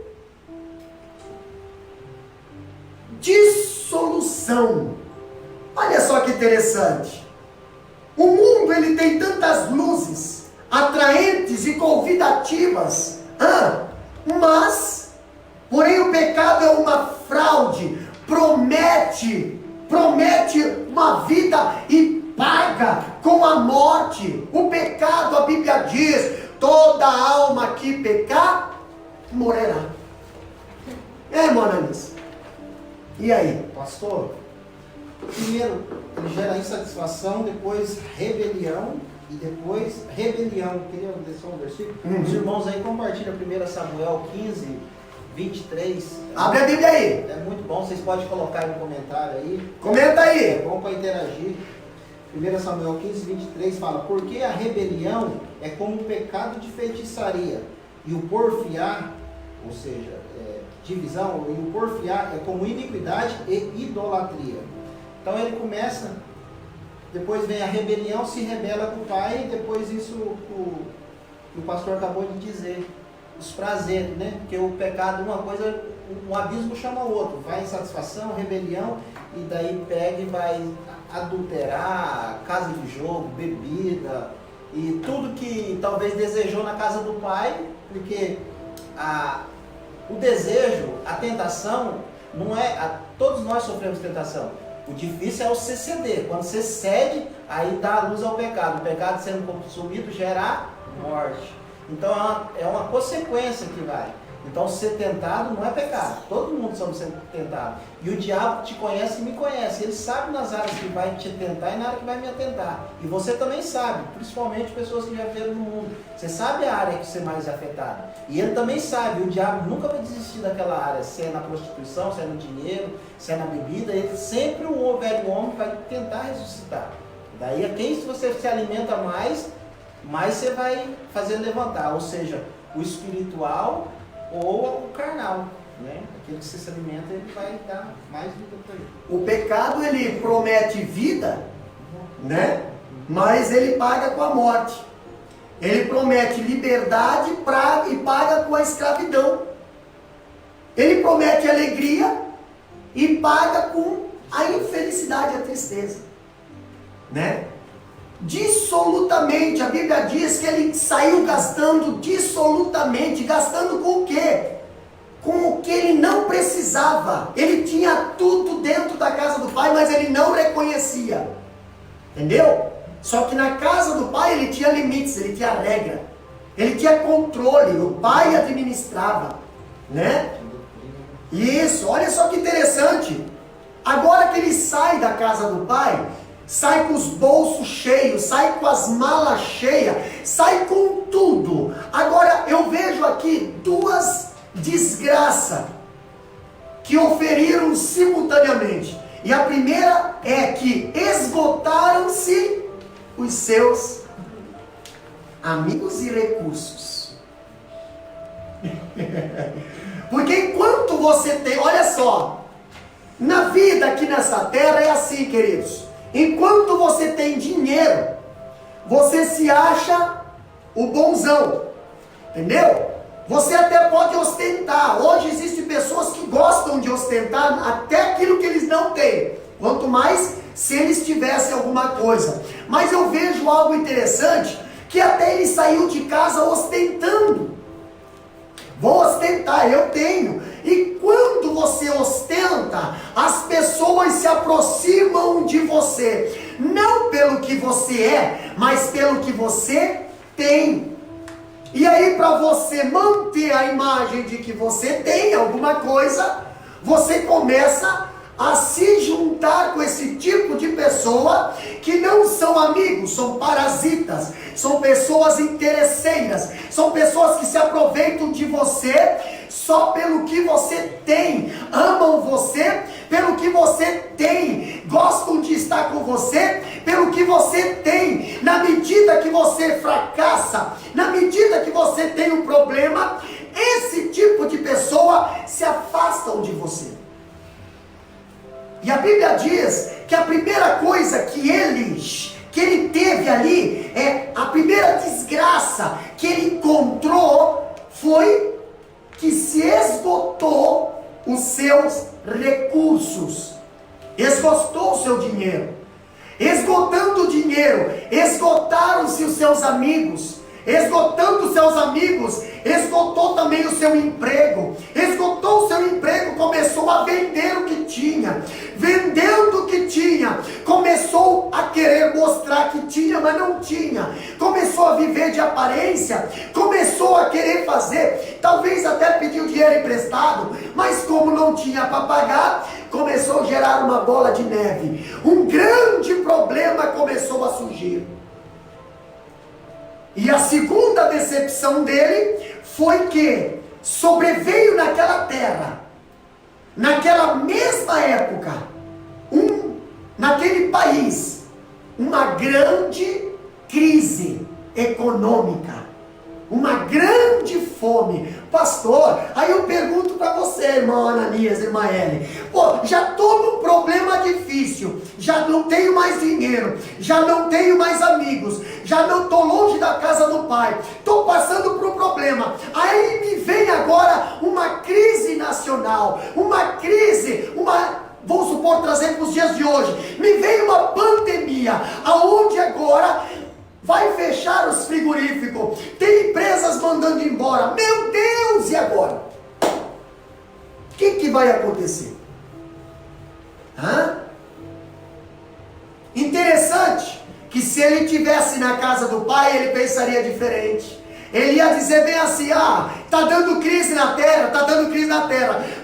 Dissolução. Olha só que interessante. O mundo, ele tem tantas luzes atraentes e convidativas, mas, porém, o pecado é uma fraude. Promete uma vida e paga com a morte. O pecado, a Bíblia diz: toda alma que pecar morrerá. Irmã Ananias, e aí? Pastor, primeiro ele gera insatisfação, depois rebelião, e depois rebelião. Queria deixar um versículo? Os irmãos aí compartilham 1 Samuel 15, 23. Abre a Bíblia aí. É muito bom, vocês podem colocar no comentário aí. Comenta aí. É bom para interagir. 1 Samuel 15, 23 fala: porque a rebelião é como um pecado de feitiçaria, e o porfiar, ou seja, divisão, e o porfiar é como iniquidade e idolatria. Então ele começa, depois vem a rebelião, se rebela com o pai, e depois isso o pastor acabou de dizer, os prazeres, né? Porque o pecado, uma coisa, um abismo chama o outro, vai insatisfação, rebelião, e daí pega e vai adulterar, casa de jogo, bebida, e tudo que talvez desejou na casa do pai, porque o desejo, a tentação, não é. Todos nós sofremos tentação. O difícil é você ceder. Quando você cede, aí dá a luz ao pecado. O pecado sendo consumido gera morte. Então é uma consequência que vai. Então ser tentado não é pecado. Todo mundo somos tentados. E o diabo te conhece e me conhece. Ele sabe nas áreas que vai te tentar e na área que vai me atentar. E você também sabe, principalmente pessoas que já viveram no mundo. Você sabe a área que você é mais afetado. E ele também sabe, o diabo nunca vai desistir daquela área. Se é na prostituição, se é no dinheiro, se é na bebida, ele sempre, o velho homem, vai tentar ressuscitar. Daí a quem você se alimenta mais você vai fazer levantar. Ou seja, o espiritual ou o carnal, né? Aquele que se alimenta, ele vai dar mais vida para ele. O pecado, ele promete vida, né? Mas ele paga com a morte. Ele promete liberdade e paga com a escravidão. Ele promete alegria e paga com a infelicidade e a tristeza, né? Dissolutamente, a Bíblia diz que ele saiu gastando dissolutamente. Gastando com o quê? Com o que ele não precisava. Ele tinha tudo dentro da casa do pai, mas ele não reconhecia. Entendeu? Só que na casa do pai ele tinha limites, ele tinha regra, ele tinha controle, o pai administrava, né? Isso, olha só que interessante. Agora que ele sai da casa do pai, sai com os bolsos cheios, sai com as malas cheias, sai com tudo. Agora eu vejo aqui duas desgraças que oferiram simultaneamente. E a primeira é que esgotaram-se os seus amigos e recursos. Porque enquanto você tem, olha só, na vida aqui nessa terra é assim, queridos. Enquanto você tem dinheiro, você se acha o bonzão, entendeu? Você até pode ostentar. Hoje existem pessoas que gostam de ostentar até aquilo que eles não têm. Quanto mais se eles tivessem alguma coisa. Mas eu vejo algo interessante, que até ele saiu de casa ostentando. Vou ostentar, eu tenho. E quando você ostenta, as pessoas se aproximam de você, não pelo que você é, mas pelo que você tem. E aí, para você manter a imagem de que você tem alguma coisa, você começa a se juntar com esse tipo de pessoa que não são amigos, são parasitas, são pessoas interesseiras, são pessoas que se aproveitam de você só pelo que você tem, amam você pelo que você tem, gostam de estar com você pelo que você tem. Na medida que você fracassa, na medida que você tem um problema, esse tipo de pessoa se afastam de você. E a Bíblia diz que a primeira coisa que ele teve ali, a primeira desgraça que ele encontrou foi que se esgotou os seus recursos, esgotou o seu dinheiro. Esgotando o dinheiro, esgotaram-se os seus amigos. Esgotando os seus amigos, esgotou também o seu emprego. Esgotou o seu emprego, começou a vender o que tinha. Vendendo o que tinha, começou a querer mostrar que tinha, mas não tinha. Começou a viver de aparência, começou a querer fazer, talvez até pediu dinheiro emprestado, mas como não tinha para pagar, começou a gerar uma bola de neve. Um grande problema começou a surgir. E a segunda decepção dele foi que sobreveio naquela terra, naquela mesma época, naquele país, uma grande crise econômica, uma grande fome. Pastor, aí eu pergunto para você, irmão Ananias, irmã Ellen, já estou num problema difícil, já não tenho mais dinheiro, já não tenho mais amigos, já não estou longe da casa do pai, estou passando por um problema, aí me vem agora uma crise nacional, vamos supor, trazer para os dias de hoje, me vem uma pandemia, aonde agora vai fechar os frigoríficos, tem empresas mandando embora, meu Deus, e agora? O que vai acontecer? Interessante que se ele estivesse na casa do pai, ele pensaria diferente. Ele ia dizer bem assim, está dando crise na terra,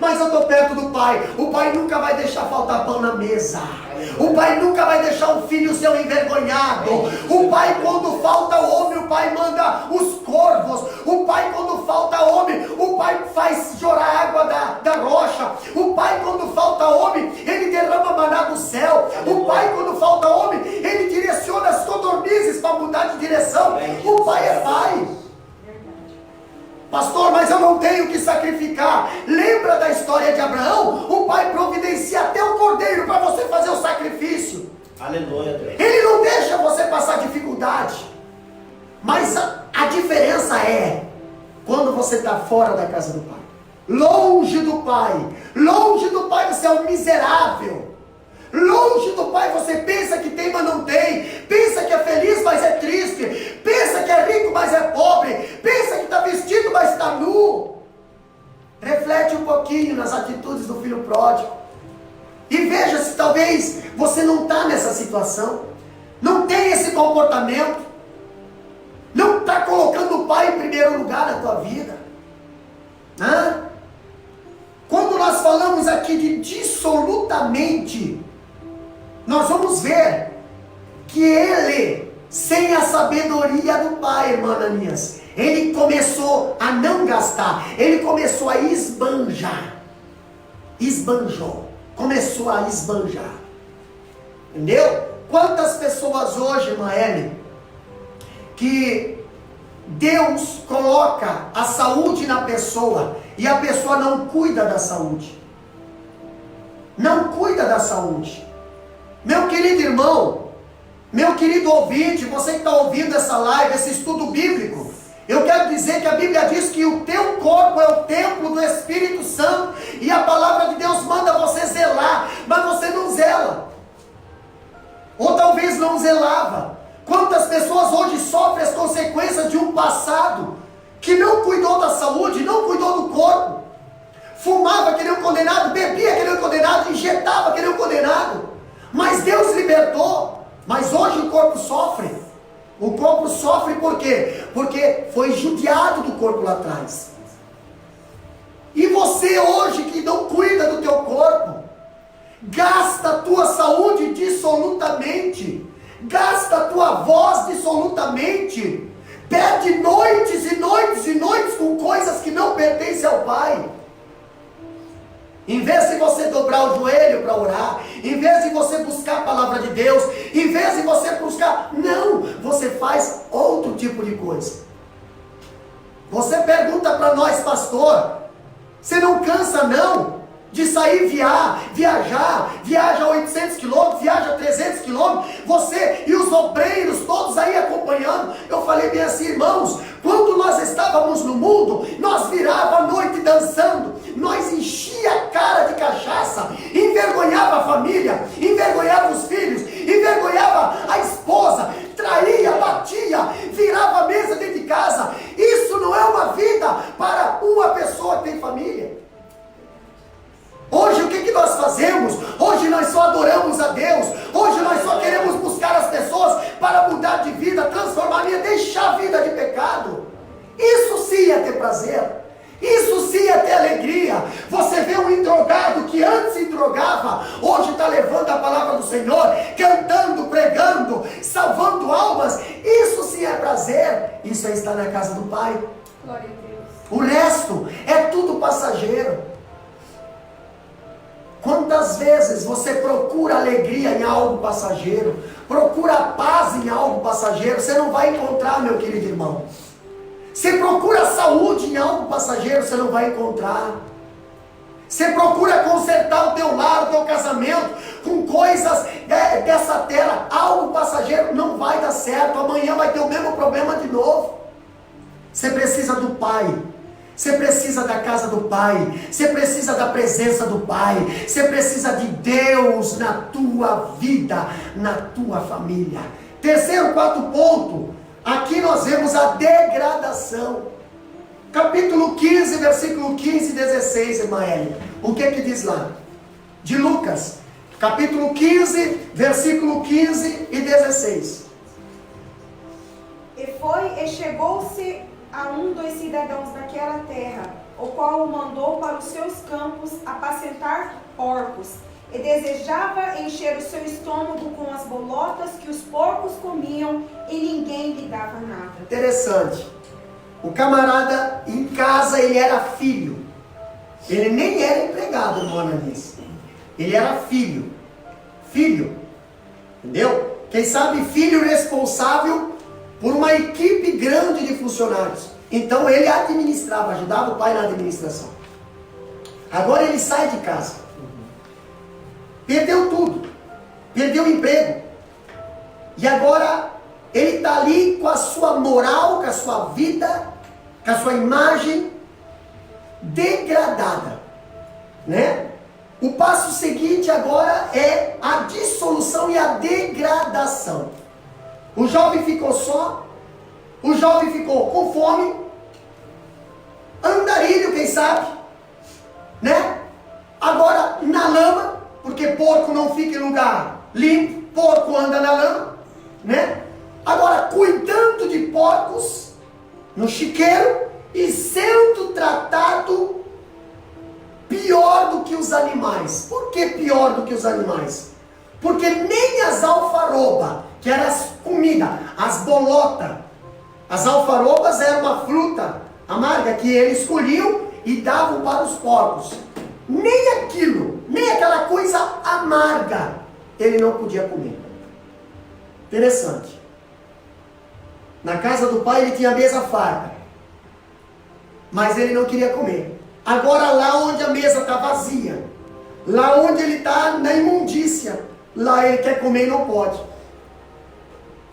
mas eu estou perto do pai, o pai nunca vai deixar faltar pão na mesa, o pai nunca vai deixar um filho seu envergonhado, o pai quando falta homem, o pai manda os corvos, o pai quando falta homem, o pai faz chorar água da rocha, o pai quando falta homem, ele derrama maná do céu, o pai quando falta homem, ele direciona as codornizes para mudar de direção, o pai é pai. Pastor, mas eu não tenho que sacrificar. Lembra da história de Abraão? O pai providencia até o cordeiro para você fazer o sacrifício. Aleluia, Deus. Ele não deixa você passar dificuldade. Mas a diferença é quando você está fora da casa do pai, longe do pai você é um miserável. Longe do pai você pensa que tem, mas não tem. Pensa que é feliz, mas é triste. Pensa que é rico, mas é pobre. Pensa que está vestido, mas está nu. Reflete um pouquinho nas atitudes do filho pródigo e veja se talvez você não está nessa situação, não tem esse comportamento, não está colocando o pai em primeiro lugar na tua vida. Quando nós falamos aqui de dissolutamente, nós vamos ver que ele, sem a sabedoria do pai, irmã Ananias, ele começou a não gastar, ele começou a esbanjar, começou a esbanjar, entendeu? Quantas pessoas hoje, irmã Ellen, que Deus coloca a saúde na pessoa e a pessoa não cuida da saúde, Meu querido irmão, meu querido ouvinte, você que está ouvindo essa live, esse estudo bíblico, eu quero dizer que a Bíblia diz que o teu corpo é o templo do Espírito Santo e a palavra de Deus manda você zelar, mas você não zela, ou talvez não zelava. Quantas pessoas hoje sofrem as consequências de um passado que não cuidou da saúde, não cuidou do corpo, fumava que nem um condenado, bebia que nem um condenado, injetava que nem um condenado. Mas Deus libertou. Mas hoje o corpo sofre. O corpo sofre por quê? Porque foi judiado do corpo lá atrás. E você hoje que não cuida do teu corpo, gasta a tua saúde dissolutamente, gasta a tua voz dissolutamente, perde noites e noites e noites com coisas que não pertencem ao Pai. Em vez de você dobrar o joelho para orar, em vez de você buscar a palavra de Deus, em vez de você buscar, não, você faz outro tipo de coisa. Você pergunta para nós, pastor, você não cansa não de sair viaja 800 quilômetros, viaja 300 quilômetros, você e os obreiros todos aí acompanhando. Eu falei bem assim, irmãos, quando nós estávamos no mundo, nós virava a noite dançando, nós enchia a cara de cachaça, envergonhava a família, envergonhava os filhos, envergonhava a esposa, traía, batia, virava a mesa dentro de casa. Isso não é uma vida para uma pessoa que tem família. Hoje o que nós fazemos? Hoje nós só adoramos a Deus. Hoje nós só queremos buscar as pessoas para mudar de vida, transformar a vida, deixar a vida de pecado. Isso sim é ter prazer. Isso sim é ter alegria. Você vê um drogado que antes se drogava, hoje está levando a palavra do Senhor, cantando, pregando, salvando almas. Isso sim é prazer. Isso aí está na casa do Pai. Glória a Deus. O resto é tudo passageiro. Quantas vezes você procura alegria em algo passageiro, procura paz em algo passageiro, você não vai encontrar, meu querido irmão. Você procura saúde em algo passageiro, você não vai encontrar. Você procura consertar o teu lar, o teu casamento, com coisas dessa terra, algo passageiro, não vai dar certo, amanhã vai ter o mesmo problema de novo. Você precisa do Pai. Você precisa da casa do Pai, você precisa da presença do Pai, você precisa de Deus na tua vida, na tua família. Terceiro, quarto ponto, aqui nós vemos a degradação. Capítulo 15, versículo 15 e 16, irmã Elia. O que diz lá? De Lucas, capítulo 15, versículo 15 e 16. E chegou-se a um dos cidadãos daquela terra, o qual o mandou para os seus campos apacentar porcos, e desejava encher o seu estômago com as bolotas que os porcos comiam, e ninguém lhe dava nada. Interessante. O camarada em casa, ele era filho. Ele nem era empregado, irmão Ananias. Ele era filho. Filho. Entendeu? Quem sabe filho responsável por uma equipe grande de funcionários. Então ele administrava, ajudava o pai na administração. Agora ele sai de casa. Perdeu tudo. Perdeu o emprego. E agora ele está ali com a sua moral, com a sua vida, com a sua imagem degradada. Né? O passo seguinte agora é a dissolução e a degradação. O jovem ficou só, o jovem ficou com fome, andarilho, quem sabe, né? Agora na lama, porque porco não fica em lugar limpo, porco anda na lama, né? Agora cuidando de porcos no chiqueiro e sendo tratado pior do que os animais. Por que pior do que os animais? Porque nem as alfarrobas, que eram as comidas, as bolotas, as alfarrobas eram uma fruta amarga que eles escolhiam e davam para os porcos. Nem aquilo, nem aquela coisa amarga, ele não podia comer. Interessante. Na casa do pai ele tinha a mesa farta, mas ele não queria comer. Agora lá onde a mesa está vazia, lá onde ele está na imundícia, lá ele quer comer e não pode.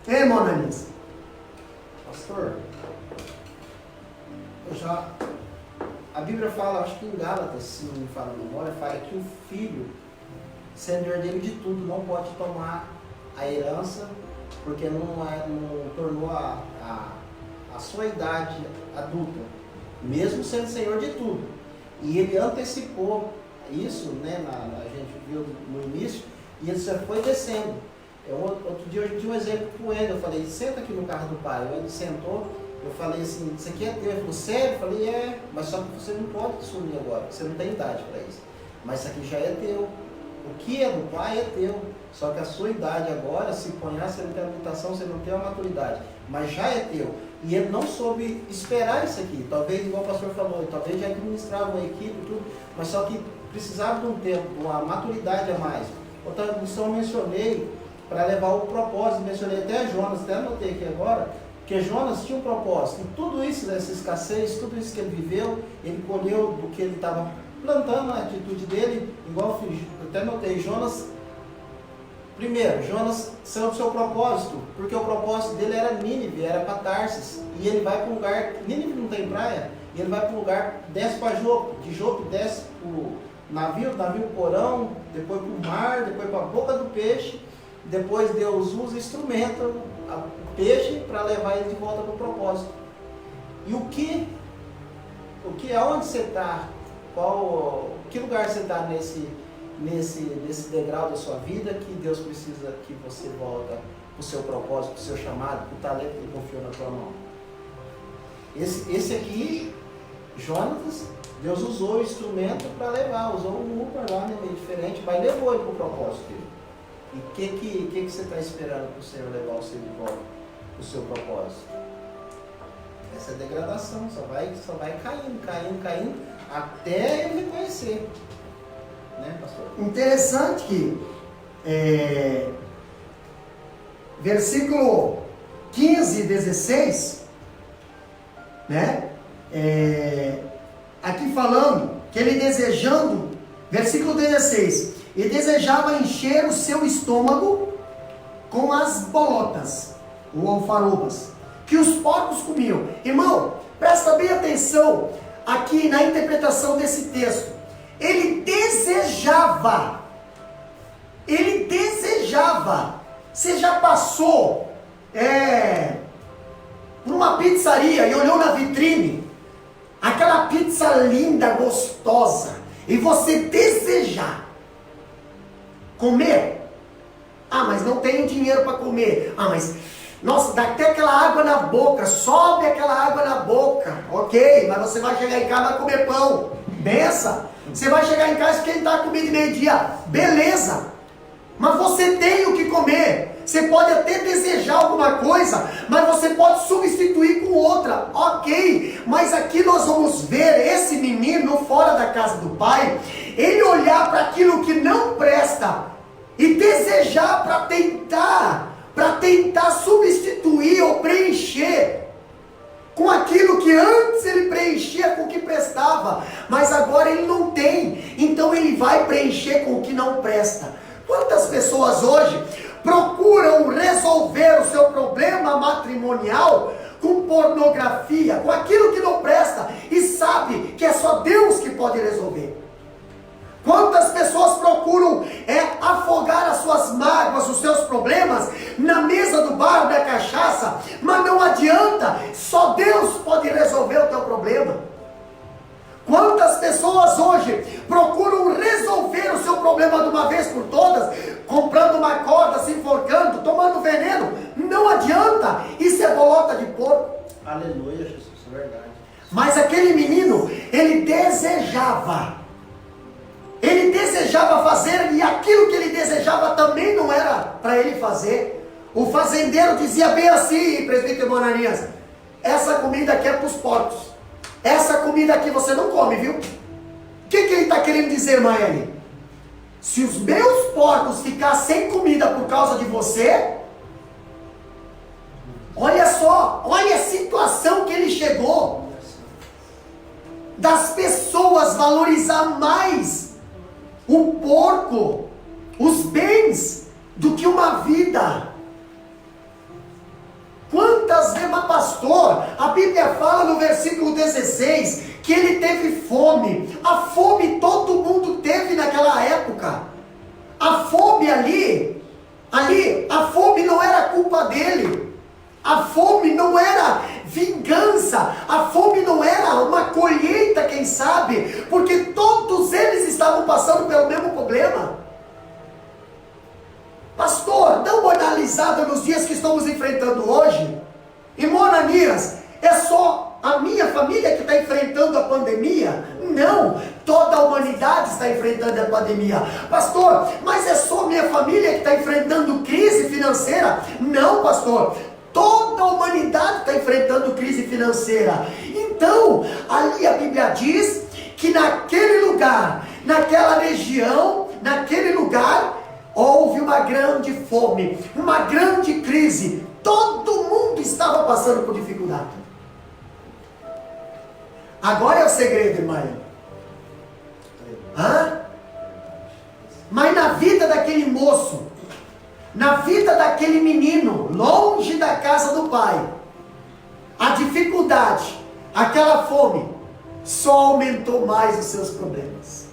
É, irmão Ananias? Pastor, a Bíblia fala, acho que em Gálatas, se não me fala a memória, fala que o filho, sendo herdeiro de tudo, não pode tomar a herança, porque não tornou a sua idade adulta, mesmo sendo senhor de tudo. E ele antecipou isso, né? A gente viu no início, e ele já foi descendo. Outro dia eu tinha um exemplo com ele, eu falei, senta aqui no carro do pai. Ele sentou, eu falei assim, isso aqui é teu. Ele falou, sério? Eu falei, mas só que você não pode assumir agora, você não tem idade para isso. Mas isso aqui já é teu. O que é do pai é teu. Só que a sua idade agora, se ponhar, você não tem habilitação, você não tem a maturidade. Mas já é teu. E ele não soube esperar isso aqui. Talvez, igual o pastor falou, talvez já administrava uma equipe e tudo, mas só que precisava de um tempo, de uma maturidade a mais. Outra missão eu mencionei para levar o propósito, mencionei até Jonas, até anotei aqui agora, que Jonas tinha um propósito. E tudo isso, essa escassez, tudo isso que ele viveu, ele colheu do que ele estava plantando, a atitude dele, igual eu até notei, Jonas, primeiro, Jonas saiu do seu propósito, porque o propósito dele era Nínive, era para Tarsis, e ele vai para um lugar, Nínive não tem praia, e ele vai para um lugar, desce para Jope, de Jope desce para o navio porão, depois para o mar, depois para a boca do peixe, depois Deus usa instrumento, o peixe, para levar ele de volta para o propósito. E aonde você está? Que lugar você está nesse degrau da sua vida que Deus precisa que você volta para o seu propósito, para o seu chamado, para o talento que Ele confiou na tua mão? Esse aqui, Jonatas, Deus usou o instrumento para levar, usou um Uber lá, né, meio diferente, mas levou ele para o propósito dele. E o que você está esperando para o Senhor levar você de volta para o seu propósito? Essa é degradação, só vai caindo, até ele reconhecer. Né, pastor? Interessante que versículo 15 e 16, né? Aqui falando que ele desejando, versículo 16, e desejava encher o seu estômago com as bolotas, ou alfarrobas, que os porcos comiam. Irmão, presta bem atenção aqui na interpretação desse texto. Ele desejava. Você já passou por uma pizzaria e olhou na vitrine aquela pizza linda, gostosa, e você desejar comer? Ah, mas não tenho dinheiro para comer. Ah, mas nossa, dá até aquela água na boca, sobe aquela água na boca. Ok, mas você vai chegar em casa e vai comer pão. Benção. Você vai chegar em casa e esquentar a comida de meio-dia. Beleza. Mas você tem o que comer. Você pode até desejar alguma coisa, mas você pode substituir com outra. Ok. Mas aqui nós vamos ver esse menino fora da casa do pai, ele olhar para aquilo que não presta e desejar para tentar substituir ou preencher com aquilo que antes ele preenchia com o que prestava, mas agora ele não tem, então ele vai preencher com o que não presta. Quantas pessoas hoje procuram resolver o seu problema matrimonial com pornografia, com aquilo que não presta, e sabe que é só Deus que pode resolver? Quantas pessoas procuram afogar as suas mágoas, os seus problemas na mesa do bar, da cachaça, mas não adianta, só Deus pode resolver o teu problema. Quantas pessoas hoje procuram resolver o seu problema de uma vez por todas, comprando uma corda, se enforcando, tomando veneno? Não adianta, isso é bolota de porco. Aleluia, Jesus, é verdade. Mas aquele menino, ele desejava fazer, e aquilo que ele desejava também não era para ele fazer. O fazendeiro dizia bem assim, presbítero Bonanias: essa comida aqui é para os porcos, essa comida aqui você não come, viu? O que ele está querendo dizer, Maeli? Se os meus porcos ficar sem comida por causa de você, olha só, olha a situação que ele chegou, das pessoas valorizar mais o porco, os bens, do que uma vida. Quantas vezes, mas pastor, a Bíblia fala no versículo 16 que ele teve fome. A fome todo mundo teve naquela época. A fome ali, a fome não era culpa dele. A fome não era vingança, a fome não era uma colheita, quem sabe, porque todos eles estavam passando pelo mesmo problema. Pastor, dá uma analisada nos dias que estamos enfrentando hoje. Irmão Ananias, é só a minha família que está enfrentando a pandemia? Não, toda a humanidade está enfrentando a pandemia. Pastor, mas é só a minha família que está enfrentando crise financeira? Não, pastor, toda a humanidade está enfrentando crise financeira. Então, ali a Bíblia diz que naquele lugar, naquela região, naquele lugar, houve uma grande fome, uma grande crise. Todo mundo estava passando por dificuldade. Agora é o segredo, irmã. Mas na vida daquele moço, na vida daquele menino, longe da casa do pai, a dificuldade, aquela fome, só aumentou mais os seus problemas.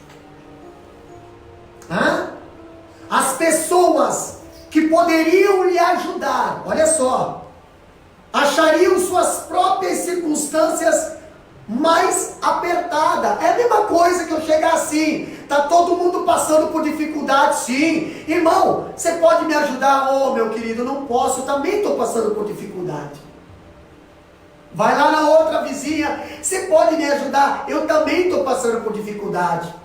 As pessoas que poderiam lhe ajudar, olha só, achariam suas próprias circunstâncias mais apertadas. É a mesma coisa que eu chegar assim, tá todo mundo passando por dificuldade, sim. Irmão, você pode me ajudar? Oh, meu querido, não posso, eu também estou passando por dificuldade. Vai lá na outra vizinha, você pode me ajudar? Eu também estou passando por dificuldade.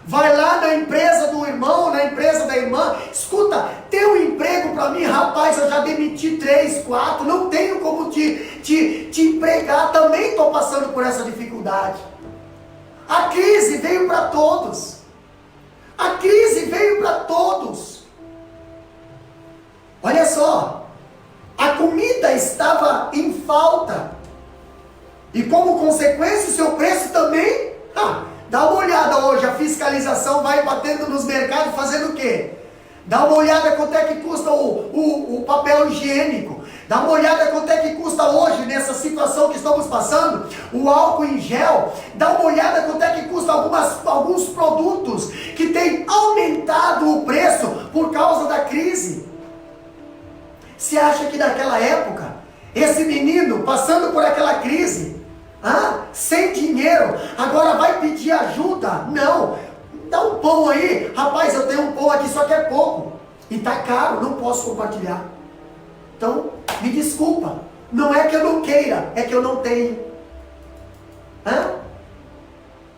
Vai lá na empresa do irmão, na empresa da irmã, escuta, tem um emprego para mim, rapaz, eu já demiti 3, 4, não tenho como te empregar, também estou passando por essa dificuldade. A crise veio para todos. A crise veio para todos. Olha só, a comida estava em falta, e como consequência o seu preço também, dá uma olhada hoje, a fiscalização vai batendo nos mercados fazendo o quê? Dá uma olhada quanto é que custa o papel higiênico. Dá uma olhada quanto é que custa hoje, nessa situação que estamos passando, o álcool em gel. Dá uma olhada quanto é que custa alguns produtos que têm aumentado o preço por causa da crise. Você acha que naquela época, esse menino passando por aquela crise, sem dinheiro, agora vai pedir ajuda? Não, dá um pão aí, rapaz, eu tenho um pão aqui, só que é pouco, e tá caro, não posso compartilhar. Então, me desculpa, não é que eu não queira, é que eu não tenho.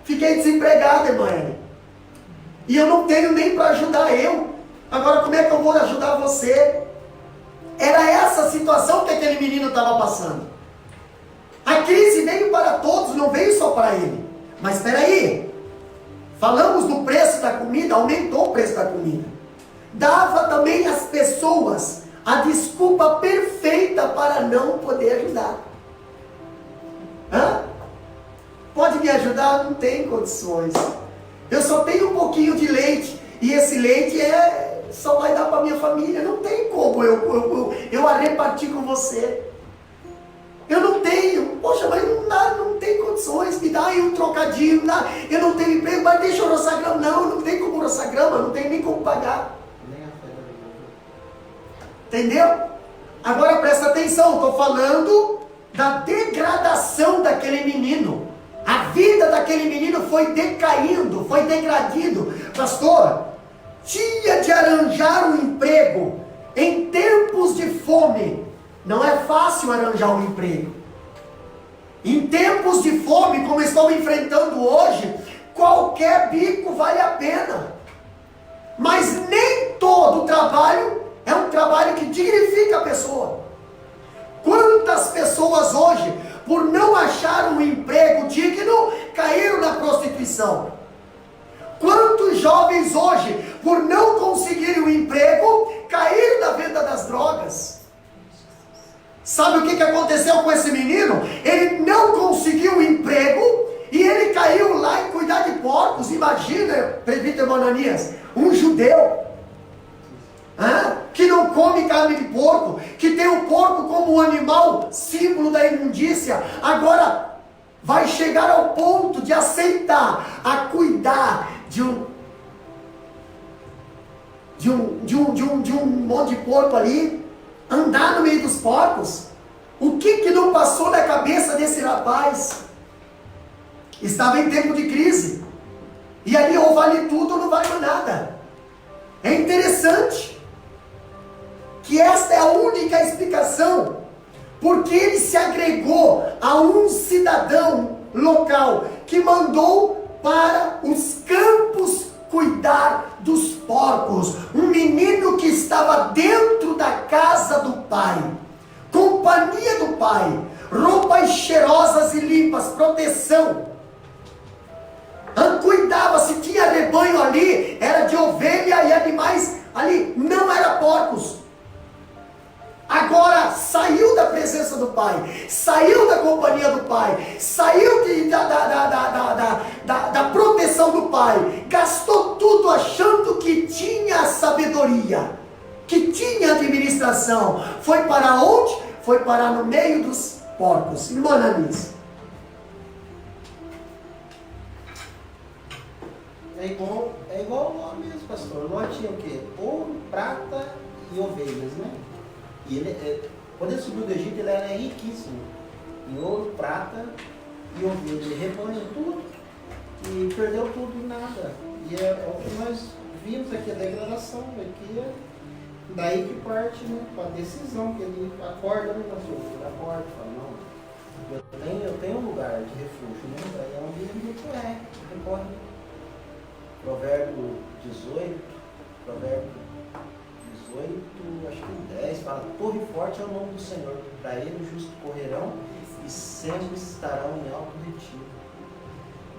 Fiquei desempregado, irmã Ellen, e eu não tenho nem para ajudar eu, agora como é que eu vou ajudar você? Era essa a situação que aquele menino estava passando. A crise veio para todos, não veio só para ele. Mas espera aí, falamos do preço da comida, aumentou o preço da comida. Dava também às pessoas a desculpa perfeita para não poder ajudar. Pode me ajudar? Não tem condições. Eu só tenho um pouquinho de leite, e esse leite só vai dar para minha família. Não tem como eu a repartir com você. Eu não tenho, poxa, mas não tem condições, me dá aí um trocadinho, eu não tenho emprego, mas deixa eu roçar grama. Não tem como roçar grama, não tem nem como pagar. Entendeu? Agora presta atenção, estou falando da degradação daquele menino. A vida daquele menino foi decaindo, foi degradando. Pastor, tinha de arranjar um emprego em tempos de fome. Não é fácil arranjar um emprego. Em tempos de fome, como estão enfrentando hoje, qualquer bico vale a pena. Mas nem todo trabalho é um trabalho que dignifica a pessoa. Quantas pessoas hoje, por não achar um emprego digno, caíram na prostituição? Quantos jovens hoje, por não conseguirem um emprego, caíram na venda das drogas? Sabe o que aconteceu com esse menino? Ele não conseguiu um emprego e ele caiu lá em cuidar de porcos. Imagina, presbítero Ananias, um judeu que não come carne de porco, que tem o porco como um animal símbolo da imundícia, agora vai chegar ao ponto de aceitar a cuidar de um monte de porco ali, andar no meio dos porcos. O que não passou na cabeça desse rapaz? Estava em tempo de crise. E ali ou vale tudo ou não vale mais nada. É interessante que esta é a única explicação porque ele se agregou a um cidadão local que mandou para os campos cuidar dos porcos. Um menino que estava dentro da casa do pai, companhia do pai, roupas cheirosas e limpas, proteção. Cuidava, se tinha rebanho ali, era de ovelha e animais ali, não era porcos. Agora saiu da presença do pai, saiu da companhia do pai, saiu da proteção do pai, gastou tudo achando que tinha sabedoria, que tinha administração. Foi para onde? Foi parar no meio dos porcos. Irmã Ananias. É igual Ló mesmo, pastor. Ló tinha o quê? Ouro, prata e ovelhas, né? E ele, quando ele subiu do Egito, ele era riquíssimo em ouro, prata e ovelha. Ele rebanhou tudo e perdeu tudo em nada. E é o que nós vimos aqui, a degradação. Aqui é daí que parte, né, a decisão, que ele acorda, né, pastor? Ele acorda e fala, não, eu tenho um lugar de refúgio, né? Daí é onde ele recorre. Provérbio 18, acho que 10, fala, torre forte é o nome do Senhor, para ele os justos correrão e sempre estarão em alto retiro.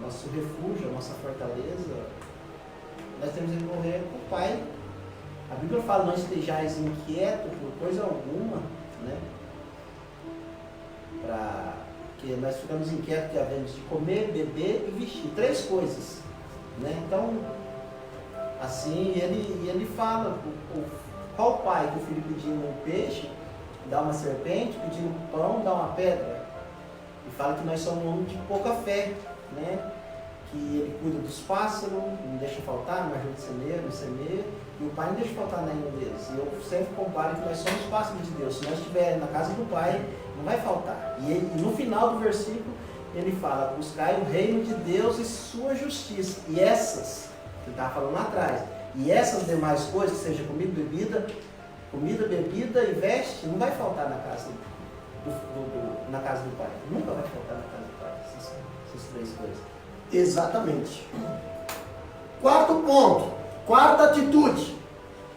Nosso refúgio, a nossa fortaleza, nós temos que correr com o Pai. A Bíblia fala, não estejais inquietos por coisa alguma, né? Porque nós ficamos inquietos que havemos de comer, beber e vestir, 3 coisas. Né? Então, assim, ele fala, qual pai que o filho pedindo um peixe, dá uma serpente, pedindo um pão, dá uma pedra? E fala que nós somos um homem de pouca fé, né? Que ele cuida dos pássaros, não deixa faltar, não ajuda no semeia, e o pai não deixa faltar nenhum deles. E eu sempre comparo que nós somos pássaros de Deus. Se nós estivermos na casa do pai, não vai faltar. E no final do versículo, ele fala, buscai o reino de Deus e sua justiça. E essas, que ele estava falando lá atrás, e essas demais coisas, seja comida, bebida e veste, não vai faltar na casa na casa do pai. Nunca vai faltar na casa do pai, essas 3 coisas. Exatamente. 4º ponto, 4ª atitude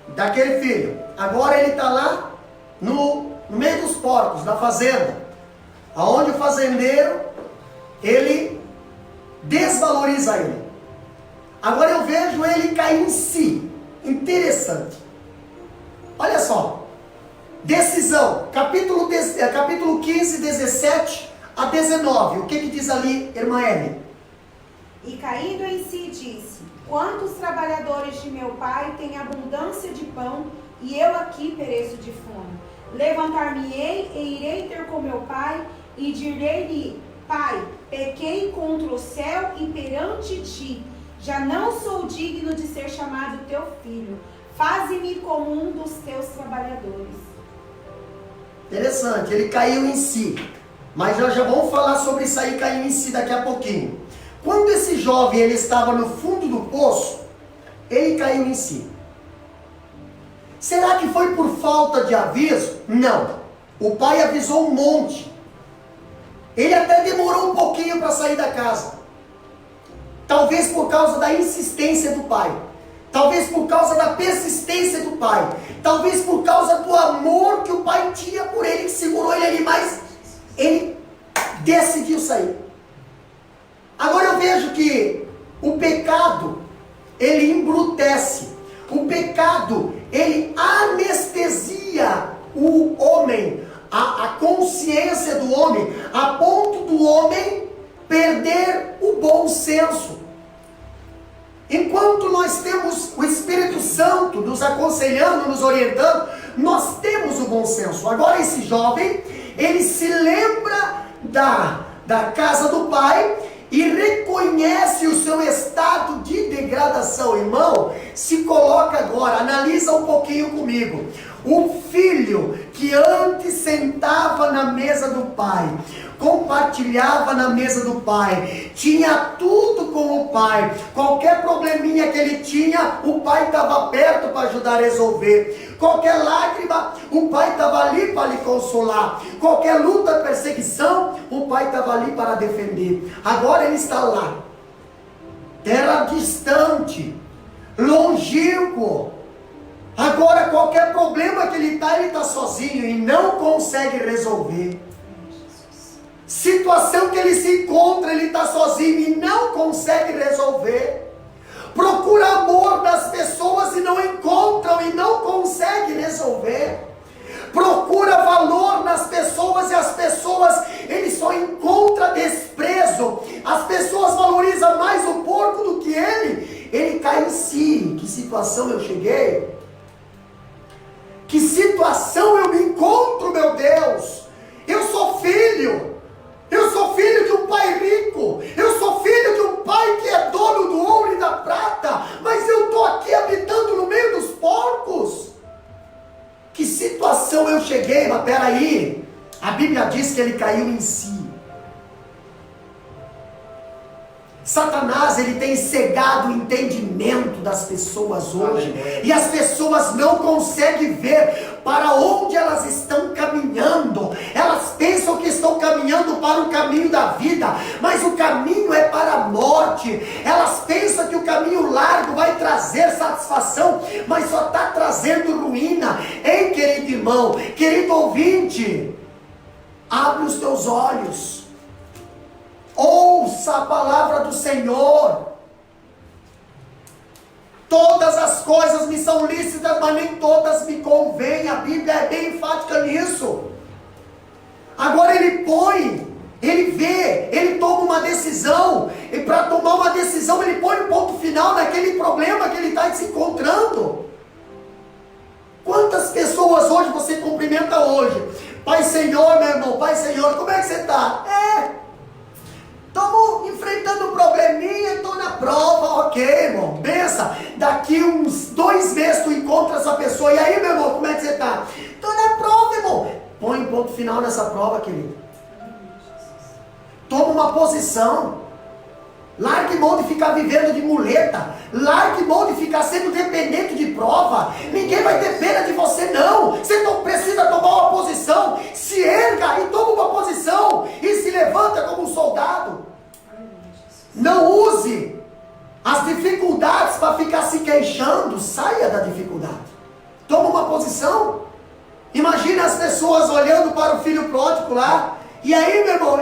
daquele filho. Agora ele está lá no meio dos porcos, da fazenda, aonde o fazendeiro ele desvaloriza ele. Agora eu vejo ele cair em si. Interessante. Olha só. Decisão. Capítulo 15, 17 a 19. O que diz ali, irmã Ellen? E caindo em si disse, quantos trabalhadores de meu pai têm abundância de pão, e eu aqui pereço de fome. Levantar-me-ei e irei ter com meu pai, e direi-lhe, Pai, pequei contra o céu e perante ti, já não sou digno de ser chamado teu filho, faze-me como um dos teus trabalhadores. Interessante, ele caiu em si, mas nós já vamos falar sobre isso aí, caiu em si daqui a pouquinho. Quando esse jovem ele estava no fundo do poço, ele caiu em si. Será que foi por falta de aviso? Não, o pai avisou um monte. Ele até demorou um pouquinho para sair da casa. Talvez por causa da insistência do pai. Talvez por causa da persistência do pai. Talvez por causa do amor que o pai tinha por ele, que segurou ele ali, mas ele decidiu sair. Agora eu vejo que o pecado, ele embrutece. O pecado, ele anestesia o homem. A consciência do homem, a ponto do homem perder o bom senso. Enquanto nós temos o Espírito Santo nos aconselhando, nos orientando, nós temos o bom senso. Agora esse jovem, ele se lembra da casa do pai e reconhece o seu estado de degradação. Irmão, se coloca agora, analisa um pouquinho comigo. O filho que antes sentava na mesa do pai, compartilhava na mesa do pai, tinha tudo com o pai. Qualquer probleminha que ele tinha, o pai estava perto para ajudar a resolver. Qualquer lágrima, o pai estava ali para lhe consolar. Qualquer luta, perseguição, o pai estava ali para defender. Agora ele está lá, terra distante, longínquo. Agora qualquer problema que ele está sozinho e não consegue resolver. Situação que ele se encontra, ele está sozinho e não consegue resolver. Procura amor das pessoas e não encontram e não consegue resolver. Procura valor nas pessoas e as pessoas, ele só encontra desprezo. As pessoas valorizam mais o porco do que ele. Ele cai em si. Que situação eu cheguei? Que situação eu me encontro, meu Deus? Eu sou filho. Eu sou filho de um pai rico. Eu sou filho de um pai que é dono do ouro e da prata. Mas eu estou aqui habitando no meio dos porcos. Que situação eu cheguei? Mas peraí. A Bíblia diz que ele caiu em si. Satanás, ele tem cegado o entendimento das pessoas hoje. E as pessoas não conseguem ver para onde elas estão caminhando. Elas pensam que estão caminhando para o caminho da vida, mas o caminho é para a morte. Elas pensam que o caminho largo vai trazer satisfação, mas só está trazendo ruína. Ei, querido irmão, querido ouvinte, abre os teus olhos. Ouça a palavra do Senhor. Todas as coisas me são lícitas, mas nem todas me convêm. A Bíblia é bem enfática nisso. Agora ele põe, ele vê, ele toma uma decisão. E para tomar uma decisão, ele põe um ponto final naquele problema que ele está se encontrando. Quantas pessoas hoje você cumprimenta hoje? Pai Senhor, meu irmão, Pai Senhor, como é que você está? Estamos enfrentando um probleminha, estou na prova, ok, irmão, benção. Daqui uns 2 meses tu encontra essa pessoa, e aí, meu irmão, como é que você está? Estou na prova, irmão. Põe um ponto final nessa prova, querido. Toma uma posição. Largue mão de ficar vivendo de muleta. Largue mão de ficar sendo dependente de prova. Ninguém vai ter pena de você, não. Você não precisa tomar uma posição. Se erga e toma uma posição. E se levanta como um soldado. Não use as dificuldades para ficar se queixando. Saia da dificuldade. Toma uma posição. Imagina as pessoas olhando para o filho pródigo lá. E aí, meu irmão,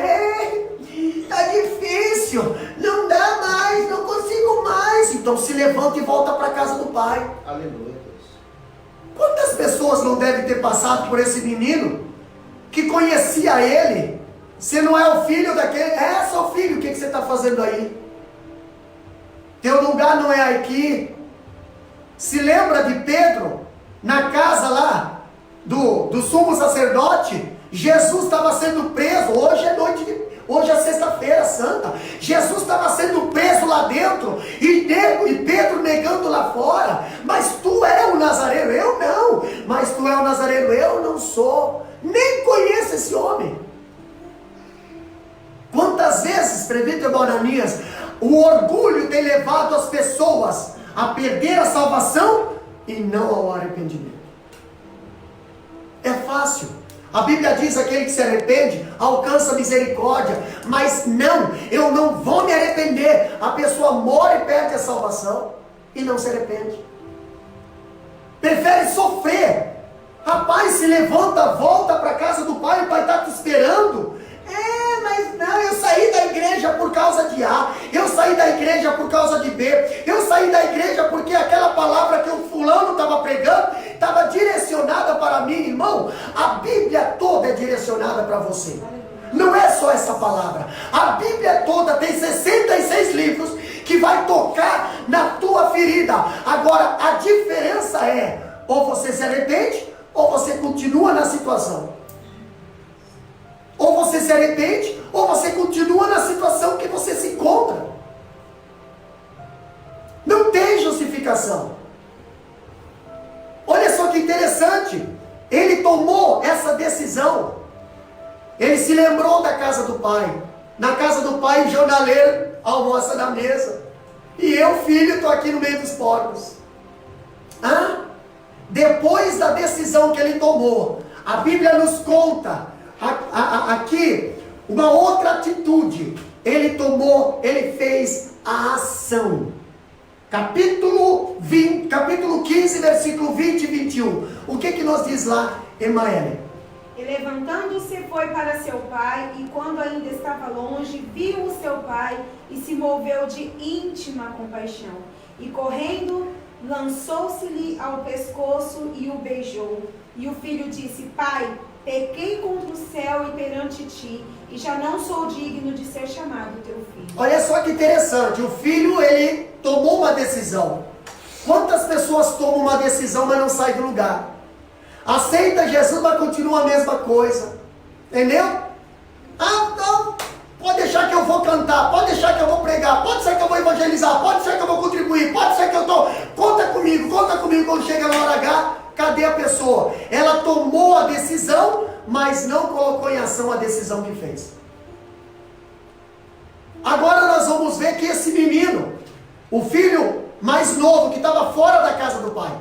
tá difícil, não dá mais, não consigo mais. Então se levanta e volta para a casa do pai. Aleluia, Deus. Quantas pessoas não devem ter passado por esse menino que conhecia ele? Você não é o filho daquele? Sou filho, o que você está fazendo aí? Teu lugar não é aqui. Se lembra de Pedro, na casa lá do sumo sacerdote? Jesus estava sendo preso. Hoje é sexta-feira santa. Jesus estava sendo preso lá dentro e Pedro negando lá fora. Mas tu é o Nazareno, eu não. Mas tu é o Nazareno, eu não sou. Nem conheço esse homem. Quantas vezes, presbítero Ananias, o orgulho tem levado as pessoas a perder a salvação e não ao arrependimento. É fácil. A Bíblia diz: aquele que se arrepende alcança misericórdia. Mas não, eu não vou me arrepender. A pessoa morre e perde a salvação e não se arrepende. Prefere sofrer. Rapaz, se levanta, volta para a casa do pai, o pai está te esperando. Mas não, eu saí da igreja por causa de A, eu saí da igreja por causa de B, eu saí da igreja porque aquela palavra que o fulano estava pregando estava direcionada para mim. Irmão, a Bíblia toda é direcionada para você. Não é só essa palavra. A Bíblia toda tem 66 livros que vai tocar na tua ferida. Agora, a diferença é: ou você se arrepende, ou você continua na situação. Ou você se arrepende, ou você continua na situação que você se encontra. Não tem justificação. Olha só que interessante. Ele tomou essa decisão, ele se lembrou da casa do pai. Na casa do pai, o jornaleiro almoça na mesa. E eu, filho, estou aqui no meio dos porcos. Depois da decisão que ele tomou, a Bíblia nos conta aqui uma outra atitude. Ele tomou, ele fez a ação. Capítulo 15, versículo 20 e 21. O que nós diz lá, Emaele? E levantando-se foi para seu pai, e quando ainda estava longe, viu o seu pai e se moveu de íntima compaixão. E correndo, lançou-se-lhe ao pescoço e o beijou. E o filho disse: Pai, pequei contra o céu e perante ti, e já não sou digno de ser chamado teu filho. Olha só que interessante, o filho, ele tomou uma decisão. Quantas pessoas tomam uma decisão, mas não saem do lugar? Aceita Jesus, mas continua a mesma coisa. Entendeu? Não, pode deixar que eu vou cantar, pode deixar que eu vou pregar, pode ser que eu vou evangelizar, pode ser que eu vou contribuir, pode ser que eu estou... Conta comigo, quando chega na hora H, cadê a pessoa? Ela tomou a decisão, mas não colocou em ação a decisão que fez. Agora nós vamos ver que esse menino, o filho mais novo, que estava fora da casa do pai,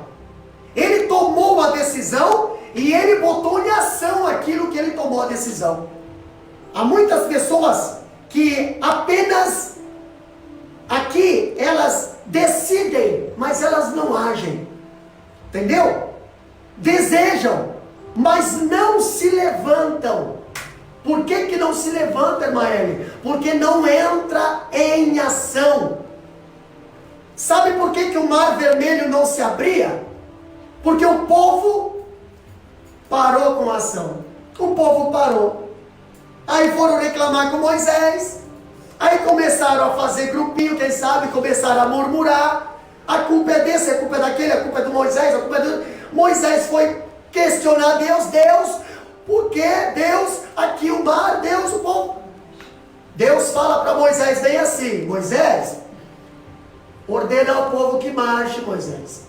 ele tomou uma decisão e ele botou em ação aquilo que ele tomou a decisão. Há muitas pessoas que apenas aqui elas decidem, mas elas não agem. Entendeu? Desejam, mas não se levantam. Por que não se levanta, Emaele? Porque não entra em ação. Sabe por que o mar vermelho não se abria? Porque o povo parou com a ação. O povo parou. Aí foram reclamar com Moisés. Aí começaram a fazer grupinho, quem sabe, começaram a murmurar. A culpa é desse, a culpa é daquele, a culpa é do Moisés, a culpa é do... Moisés foi questionar Deus, por que Deus, aqui o mar, Deus, o povo. Deus fala para Moisés bem assim: Moisés, ordena ao povo que marche, Moisés.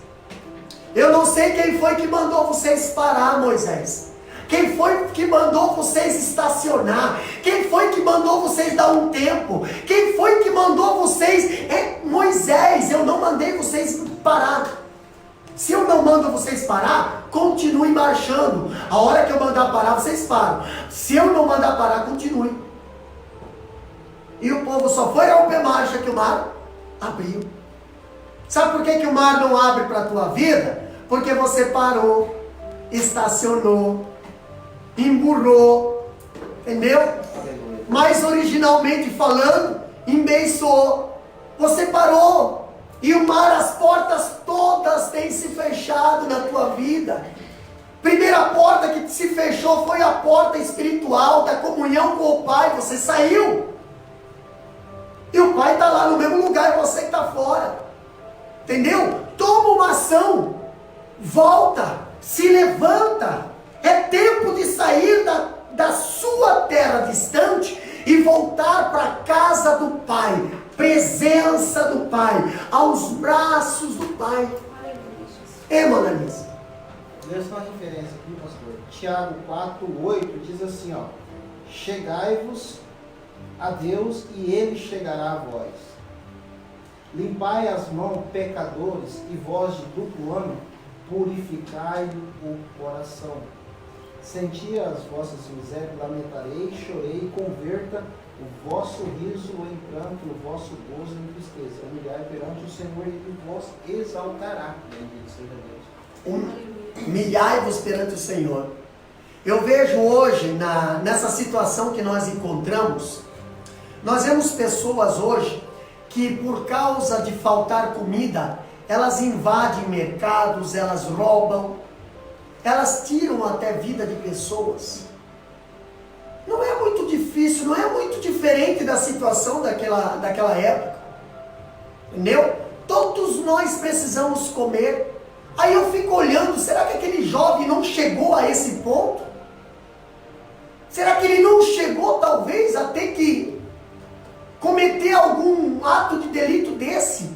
Eu não sei quem foi que mandou vocês parar, Moisés. Quem foi que mandou vocês estacionar? Quem foi que mandou vocês dar um tempo? Quem foi que mandou vocês... Moisés, eu não mandei vocês parar. Se eu não mando vocês parar, continue marchando. A hora que eu mandar parar, vocês param. Se eu não mandar parar, continue. E o povo só foi ao pé marcha que o mar abriu. Sabe por que o mar não abre para a tua vida? Porque você parou, estacionou, emburrou, entendeu? Mas originalmente falando, embeiçou. Você parou. E o mar, as portas todas têm se fechado na tua vida. Primeira porta que se fechou foi a porta espiritual da comunhão com o Pai. Você saiu. E o Pai está lá no mesmo lugar e você que está fora. Entendeu? Toma uma ação. Volta. Se levanta. É tempo de sair da sua terra distante e voltar para a casa do Pai. Presença do Pai. Aos braços do Pai. Manalice. Lê só a referência aqui, pastor. Tiago 4:8 diz assim, ó: chegai-vos a Deus e Ele chegará a vós. Limpai as mãos, pecadores, e vós de duplo ânimo, purificai o coração. Senti as vossas misérias, lamentarei, chorei, converta o vosso riso em pranto, o vosso gozo em tristeza. Humilhai perante o Senhor e Ele vos exaltará. Bendito seja Deus. Humilhai-vos perante o Senhor. Eu vejo hoje, nessa situação que nós encontramos, nós vemos pessoas hoje que por causa de faltar comida, elas invadem mercados, elas roubam, elas tiram até a vida de pessoas. Não é muito difícil, não é muito diferente da situação daquela época. Entendeu? Todos nós precisamos comer. Aí eu fico olhando, será que aquele jovem não chegou a esse ponto? Será que ele não chegou talvez a ter que cometer algum ato de delito desse?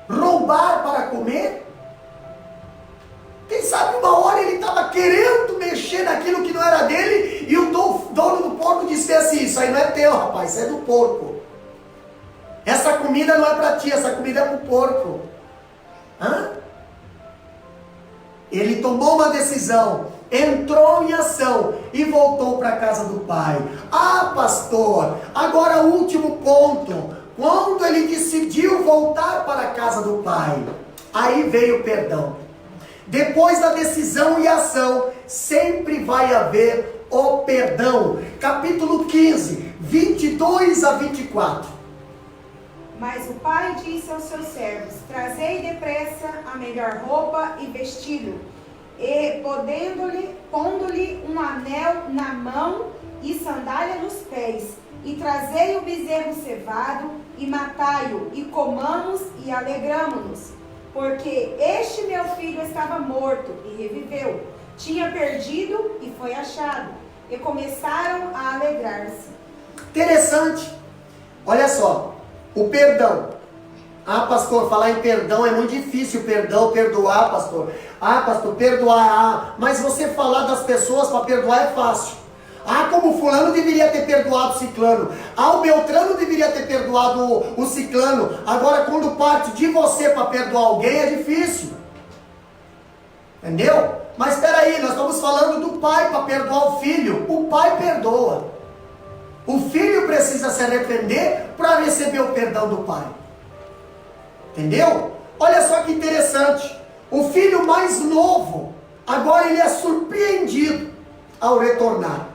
Roubar para comer? Quem sabe uma hora ele estava querendo mexer naquilo que não era dele, e o dono do porco disse assim: isso aí não é teu, rapaz, isso é do porco. Essa comida não é para ti, essa comida é para o porco. Ele tomou uma decisão, entrou em ação e voltou para a casa do pai. Ah, pastor, agora o último ponto. Quando ele decidiu voltar para a casa do pai, aí veio o perdão. Depois da decisão e ação, sempre vai haver o perdão. Capítulo 15, 22 a 24. Mas o pai disse aos seus servos: trazei depressa a melhor roupa e vesti-lo, e pondo-lhe um anel na mão e sandália nos pés, e trazei o bezerro cevado, e matai-o, e comamos e alegramo-nos, porque este meu filho estava morto e reviveu, tinha perdido e foi achado. E começaram a alegrar-se. Interessante. Olha só. O perdão. Ah, pastor, falar em perdão é muito difícil. Perdão, perdoar, pastor. Ah, pastor, perdoar. Mas você falar das pessoas para perdoar é fácil. Ah, como fulano deveria ter perdoado o ciclano. Ah, o Beltrano deveria ter perdoado o ciclano. Agora, quando parte de você para perdoar alguém, é difícil. Entendeu? Mas espera aí, nós estamos falando do pai para perdoar o filho. O pai perdoa. O filho precisa se arrepender para receber o perdão do pai. Entendeu? Olha só que interessante. O filho mais novo, agora ele é surpreendido ao retornar.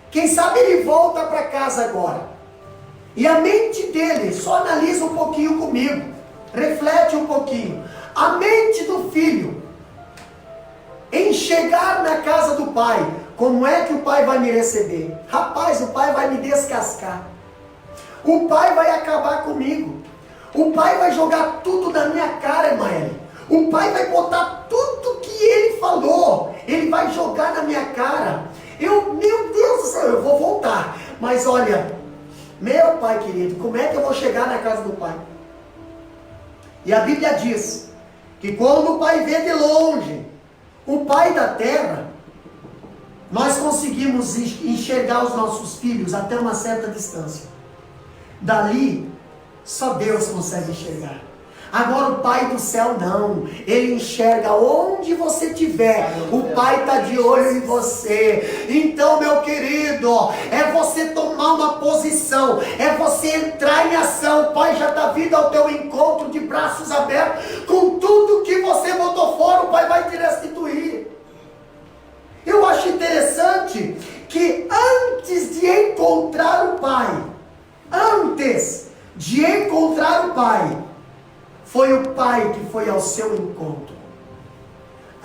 Quem sabe ele volta para casa agora. E a mente dele, só analisa um pouquinho comigo. Reflete um pouquinho. A mente do filho, em chegar na casa do pai, como é que o pai vai me receber? Rapaz, o pai vai me descascar. O pai vai acabar comigo. O pai vai jogar tudo na minha cara, Emaele. O pai vai botar tudo que ele falou. Ele vai jogar na minha cara. Meu Deus do céu, eu vou voltar. Mas olha, meu pai querido, como é que eu vou chegar na casa do pai? E a Bíblia diz que quando o pai vê de longe o pai da terra, nós conseguimos enxergar os nossos filhos até uma certa distância. Dali, só Deus consegue enxergar. Agora o Pai do céu não. Ele enxerga onde você estiver. O Pai está de olho em você. Então, meu querido, é você tomar uma posição. É você entrar em ação. O Pai já está vindo ao teu encontro de braços abertos. Com tudo que você botou fora, o Pai vai te restituir. Eu acho interessante que antes de encontrar o Pai, foi o pai que foi ao seu encontro.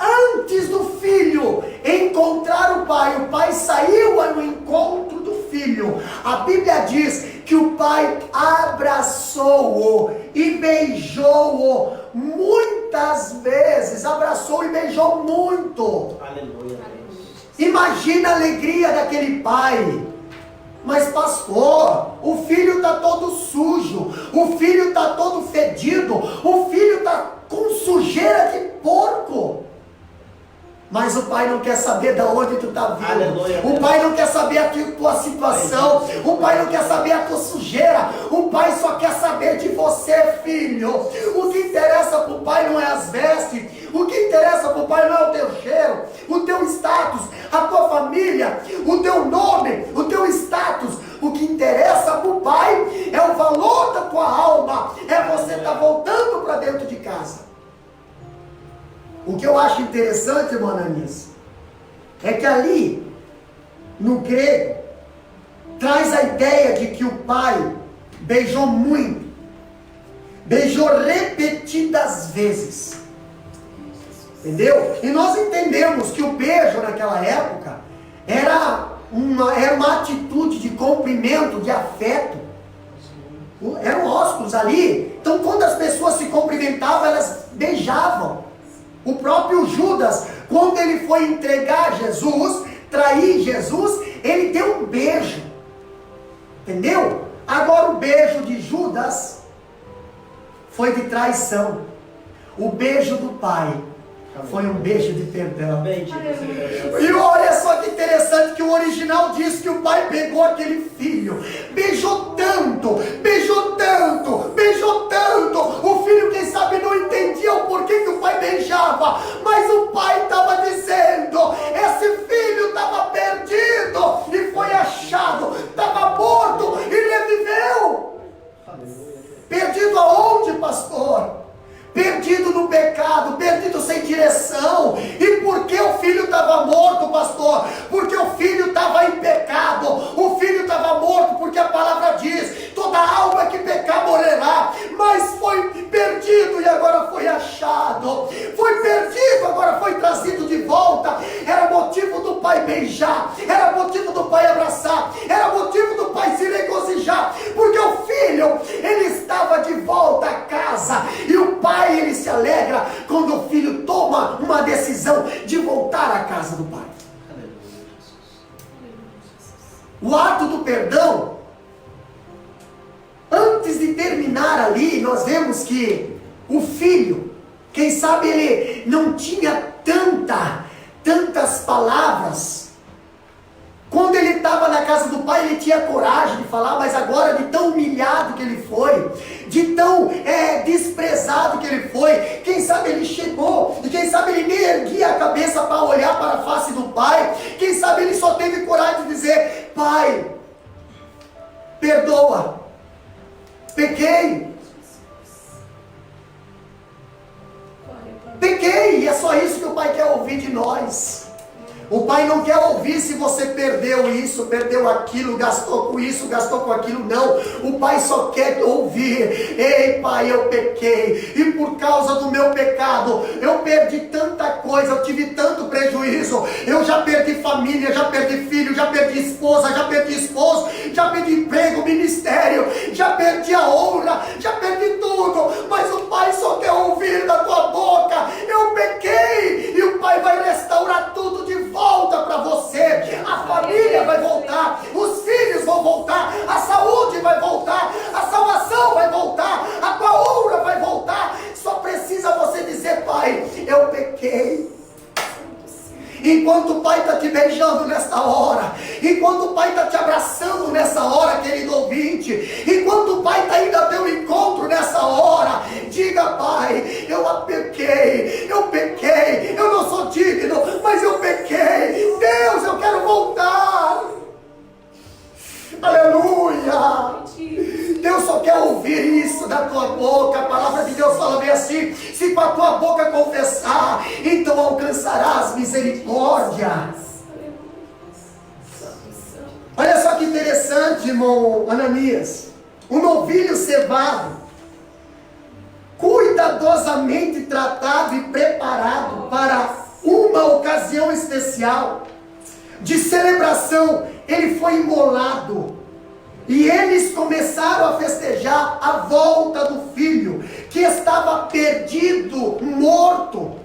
Antes do filho encontrar o pai saiu ao encontro do filho. A Bíblia diz que o pai abraçou-o e beijou-o muitas vezes. Abraçou e beijou muito. Aleluia. Imagina a alegria daquele pai. Mas pastor, o filho está todo sujo, o filho está todo fedido, o filho está com sujeira de porco. Mas o pai não quer saber de onde tu está vindo. Aleluia. O pai não quer saber a tua situação. O pai não quer saber a tua sujeira. O pai só quer saber de você, filho. O que interessa para o pai não é as vestes. O que interessa para o pai não é o teu cheiro, o teu status, a tua família, o teu nome, o teu status. O que interessa para o pai é o valor da tua alma. É você estar voltando para dentro de casa. O que eu acho interessante, irmã Ananias, é que ali, no grego, traz a ideia de que o pai beijou muito, beijou repetidas vezes, entendeu? E nós entendemos que o beijo naquela época era uma atitude de cumprimento, de afeto. Eram ósculos ali, então quando as pessoas se cumprimentavam, elas beijavam. O próprio Judas, quando ele foi entregar Jesus, trair Jesus, ele deu um beijo. Entendeu? Agora o beijo de Judas foi de traição. O beijo do pai foi um beijo de perdão. E olha só que interessante. original diz que o pai pegou aquele filho, beijou tanto, beijou tanto, beijou tanto. O filho, quem sabe, não entendia o porquê que o pai beijava, mas o pai estava dizendo: esse filho estava perdido e foi achado, estava morto e reviveu. Perdido aonde, pastor? Perdido no pecado, perdido sem direção. E por que o filho estava morto, pastor? Porque o filho estava em pecado. O filho estava morto porque a palavra diz: toda alma que pecar morrerá. Mas foi perdido e agora foi achado. Foi perdido, agora foi trazido de volta. Era motivo do pai beijar, era motivo do pai abraçar, era motivo do pai se regozijar, porque o filho, ele estava de volta a casa. E o pai, ele se alegra quando o filho toma uma decisão de voltar à casa do pai. O ato do perdão, antes de terminar ali, nós vemos que o filho, quem sabe ele não tinha tantas palavras. Quando ele estava na casa do pai, ele tinha coragem de falar, mas agora, de tão humilhado que ele foi, de tão desprezado que ele foi, quem sabe ele chegou, e quem sabe ele nem erguia a cabeça para olhar para a face do pai, quem sabe ele só teve coragem de dizer: pai, perdoa, pequei, e é só isso que o pai quer ouvir de nós. O pai não quer ouvir se você perdeu isso, perdeu aquilo, gastou com isso, gastou com aquilo, não. O pai só quer ouvir: ei pai, eu pequei, e por causa do meu pecado, eu perdi tanta coisa, eu tive tanto prejuízo, eu já perdi família, já perdi filho, já perdi esposa, já perdi esposo, já perdi emprego, ministério, já perdi a honra, já perdi tudo, mas o pai só quer ouvir da tua boca: eu pequei, e o pai vai restaurar tudo de volta para você. A família vai voltar, os filhos vão voltar, a saúde vai voltar, a salvação vai voltar, a tua honra vai voltar. Só precisa você dizer: pai, eu pequei. Enquanto o pai está te beijando nesta hora, enquanto o pai está te abraçando nessa hora, querido ouvinte, enquanto o pai está indo ao teu encontro nessa hora, diga: pai, eu pequei, eu não sou digno, mas eu pequei. Deus, eu quero voltar. Aleluia. Deus só quer ouvir isso da tua boca. A palavra de Deus fala bem assim: se com a tua boca confessar, então alcançarás misericórdia. Olha só que interessante, irmão Ananias. Um novilho cevado, cuidadosamente tratado e preparado para uma ocasião especial de celebração, ele foi imolado. E eles começaram a festejar a volta do filho, que estava perdido, morto.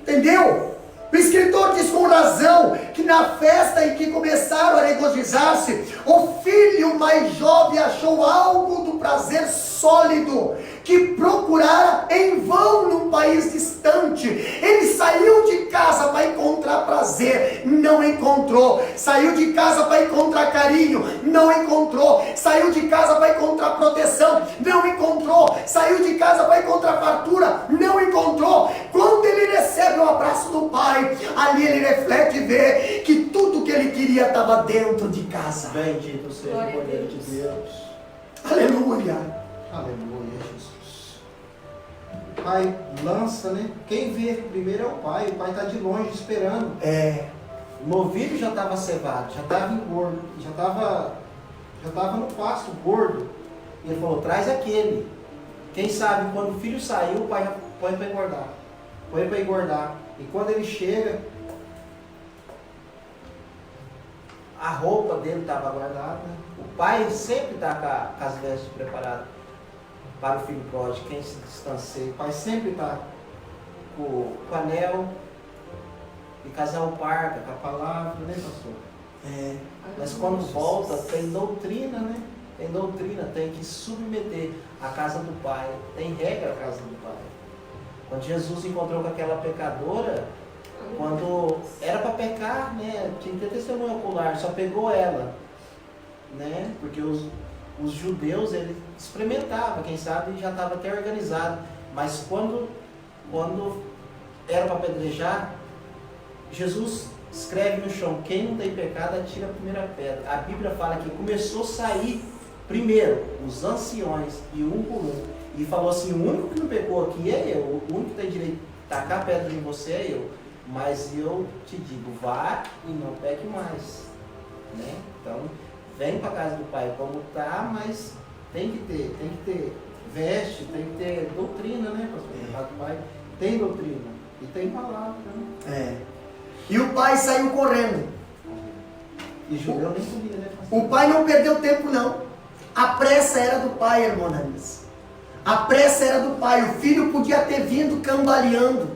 Entendeu? O escritor diz com razão que na festa em que começaram a regozijar-se, o filho mais jovem achou algo do prazer sólido que procurara em vão num país distante. Ele saiu de casa para encontrar prazer, não encontrou. Saiu de casa para encontrar carinho, não encontrou. Saiu de casa para encontrar proteção, não encontrou. Saiu de casa para encontrar fartura, não encontrou. Quando ele recebe o abraço do pai, ali ele reflete e vê que tudo que ele queria estava dentro de casa. Bendito seja o poder de Deus. Aleluia. Aleluia, Jesus. O pai lança, né? Quem vê primeiro é o pai está de longe esperando. O novilho já estava cevado, já estava engordo, já estava no pasto gordo. E ele falou: traz aquele. Quem sabe quando o filho saiu, o pai põe para engordar. Põe para engordar. E quando ele chega, a roupa dele estava guardada. O pai sempre está com as vestes preparadas para o filho pródigo. Quem se distancia, o pai sempre está com o anel e casal parca, com a palavra, né, pastor? Mas quando volta, tem doutrina, né? Tem doutrina, tem que submeter a casa do pai. Tem regra a casa do pai. Quando Jesus encontrou com aquela pecadora, Quando era para pecar, né, tinha que ter testemunho ocular, só pegou ela, né, porque os judeus, eles experimentavam, quem sabe já estava até organizado, mas quando era para apedrejar, Jesus escreve no chão: quem não tem pecado atira a primeira pedra. A Bíblia fala que começou a sair primeiro os anciões, e um por um, e falou assim: o único que não pecou aqui é eu, o único que tem direito de tacar a pedra em você é eu, mas eu te digo, vá e não peque mais, né? Então vem para a casa do Pai como está, mas tem que ter veste, tem que ter doutrina, né, pastor? A casa do Pai tem doutrina e tem palavra, né? E o pai saiu correndo. E judeu nem comia, né, pastor? O pai não perdeu tempo, não. A pressa era do pai, irmão Ananias. A pressa era do pai. O filho podia ter vindo cambaleando.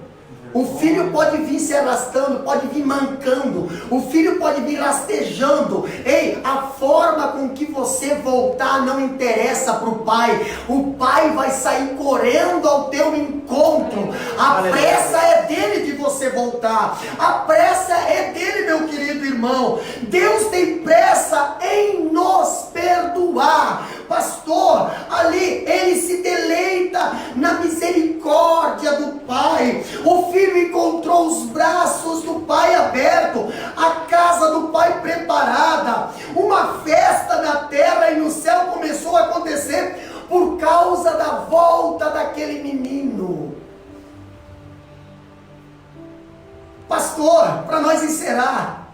O filho pode vir se arrastando, pode vir mancando. O filho pode vir rastejando. Ei, a forma com que você voltar não interessa para o pai. O pai vai sair correndo ao teu encontro. A pressa é dele de você voltar. A pressa é dele, meu querido irmão. Deus tem pressa em nos perdoar. Pastor, ali ele se deleita na misericórdia do pai. O filho encontrou os braços do pai aberto, a casa do pai preparada. Uma festa na terra e no céu começou a acontecer por causa da volta daquele menino. Pastor, para nós encerrar,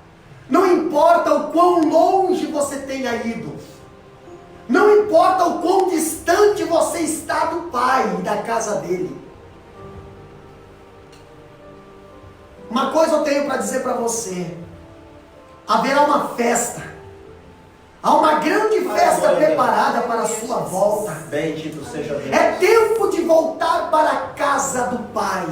não importa o quão longe você tenha ido, não importa o quão distante você está do pai e da casa dele. Uma coisa eu tenho para dizer para você: haverá uma festa, há uma grande festa preparada para a sua volta. Bendito seja Deus. É tempo de voltar para a casa do pai.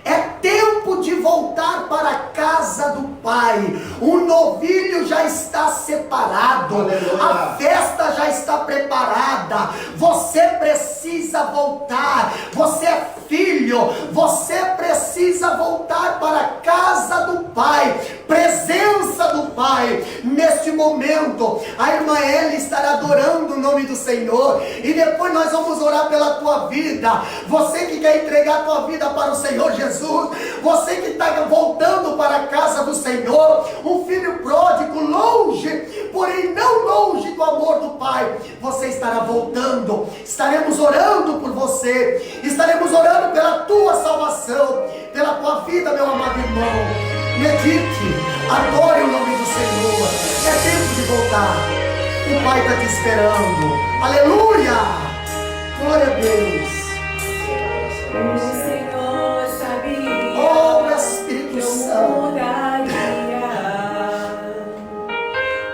É tempo de voltar para a casa do pai. O novilho já está separado. Aleluia. A festa já está preparada. Você precisa voltar. Você é filho. Você precisa voltar para a casa do pai. Presença do pai. Neste momento, a irmã Eli estará adorando o nome do Senhor. E depois nós vamos orar pela tua vida. Você que quer entregar a tua vida para o Senhor Jesus. Você que está voltando para a casa do Senhor, um filho pródigo, longe, porém não longe do amor do Pai, você estará voltando. Estaremos orando por você, estaremos orando pela tua salvação, pela tua vida, meu amado irmão. Medite, adore o nome do Senhor. É tempo de voltar. O Pai está te esperando. Aleluia! Glória a Deus. O Senhor sabia Oh, Espírito que eu Santo. mudaria.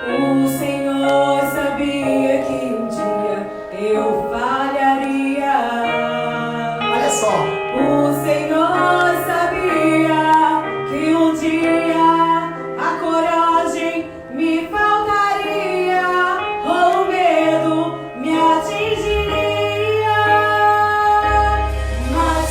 O Senhor sabia que um dia eu falharia. Olha só. O Senhor sabia que um dia a coragem me faltaria, o medo me atingiria. Mas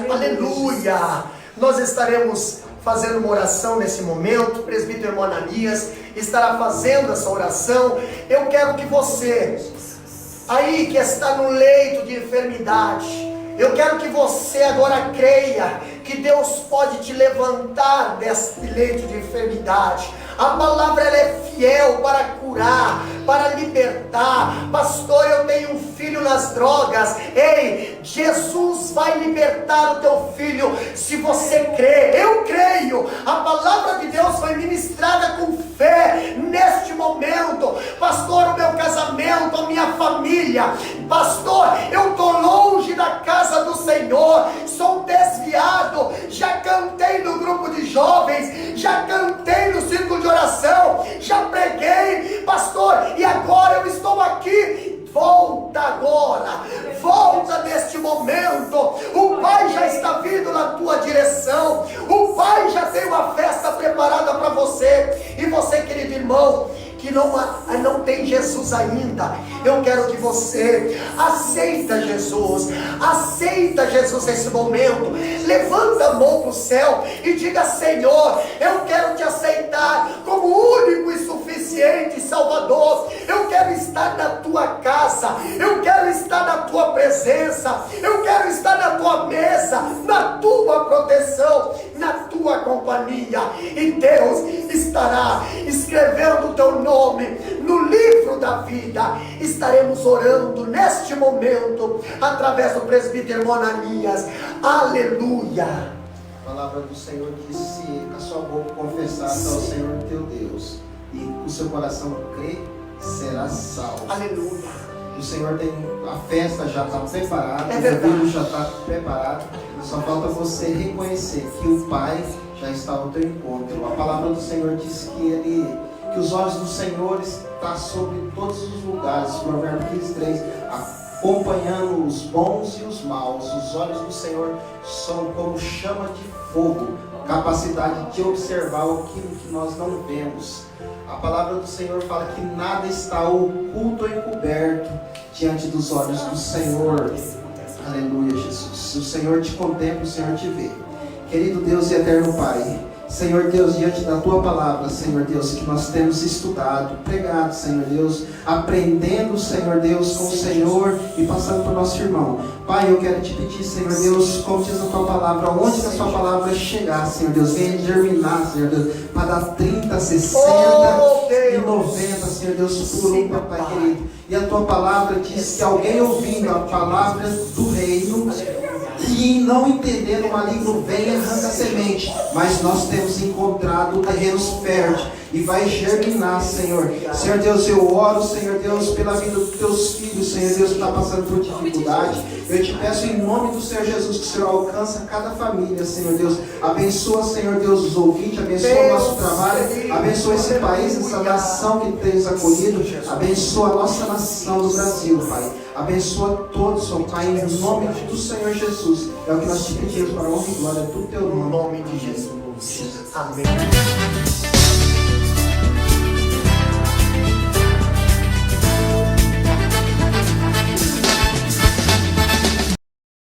Aleluia! Nós estaremos fazendo uma oração nesse momento. O presbítero irmão Ananias estará fazendo essa oração. Eu quero que você, aí que está no leito de enfermidade, eu quero que você agora creia que Deus pode te levantar desse leito de enfermidade. A palavra ela é fiel para curar, para libertar. Pastor, eu tenho um filho nas drogas. Ei, Jesus vai libertar o teu filho se você crê. Eu creio. A palavra de Deus foi ministrada com fé neste momento. Pastor, o meu casamento, a minha família. Pastor, eu estou longe da casa do Senhor. Sou desviado. Já cantei no grupo de jovens. Já cantei no círculo de oração. Já preguei, pastor, e agora eu estou aqui. Volta agora, volta neste momento. O Pai já está vindo na tua direção. O Pai já tem uma festa preparada para você. E você, querido irmão, que não tem Jesus ainda, eu quero que você aceita Jesus nesse momento. Levanta a mão para o céu e diga: Senhor, eu quero te aceitar como único e suficiente Salvador. Eu quero estar na tua casa, eu quero estar na tua presença, eu quero estar na tua mesa, na tua proteção, na tua companhia. E Deus estará escrevendo o teu nome no livro da vida. Estaremos orando neste momento através do presbítero irmão Ananias. Aleluia. A palavra do Senhor diz: se a sua boca confessar ao Senhor teu Deus e o seu coração crer, será salvo. Aleluia. O Senhor tem, a festa já está preparada, é o verdade, vinho já está preparado. Só falta você reconhecer que o Pai já está ao teu encontro. A palavra do Senhor diz que os olhos do Senhor estão sobre todos os lugares. Provérbio 15:3, acompanhando os bons e os maus. Os olhos do Senhor são como chama de fogo, capacidade de observar aquilo que nós não vemos. A palavra do Senhor fala que nada está oculto ou encoberto diante dos olhos do Senhor. Aleluia, Jesus. Se o Senhor te contempla, o Senhor te vê. Querido Deus e eterno Pai, Senhor Deus, diante da Tua palavra, Senhor Deus, que nós temos estudado, pregado, Senhor Deus, aprendendo, Senhor Deus, com o Senhor e passando para o nosso irmão. Pai, eu quero te pedir, Senhor Deus, como diz a Tua palavra, onde que a Sua palavra chegar, Senhor Deus, venha germinar, Senhor Deus, para dar 30, 60 e 90, Senhor Deus, por um, Pai querido. E a Tua palavra diz que alguém ouvindo a palavra do reino que não entendendo, o maligno vem e arranca a semente, mas nós temos encontrado terrenos férteis e vai germinar, Senhor. Senhor Deus, eu oro, Senhor Deus, pela vida dos teus filhos, Senhor Deus, que está passando por dificuldade. Eu te peço em nome do Senhor Jesus que o Senhor alcança cada família, Senhor Deus. Abençoa, Senhor Deus, os ouvintes, abençoa o nosso trabalho, abençoa esse país, essa nação que tens acolhido, abençoa a nossa nação do Brasil, Pai. Abençoa todos, ó Pai, em nome do Senhor Jesus. É o que nós te pedimos para a honra e glória do teu nome. Em nome de Jesus. Amém.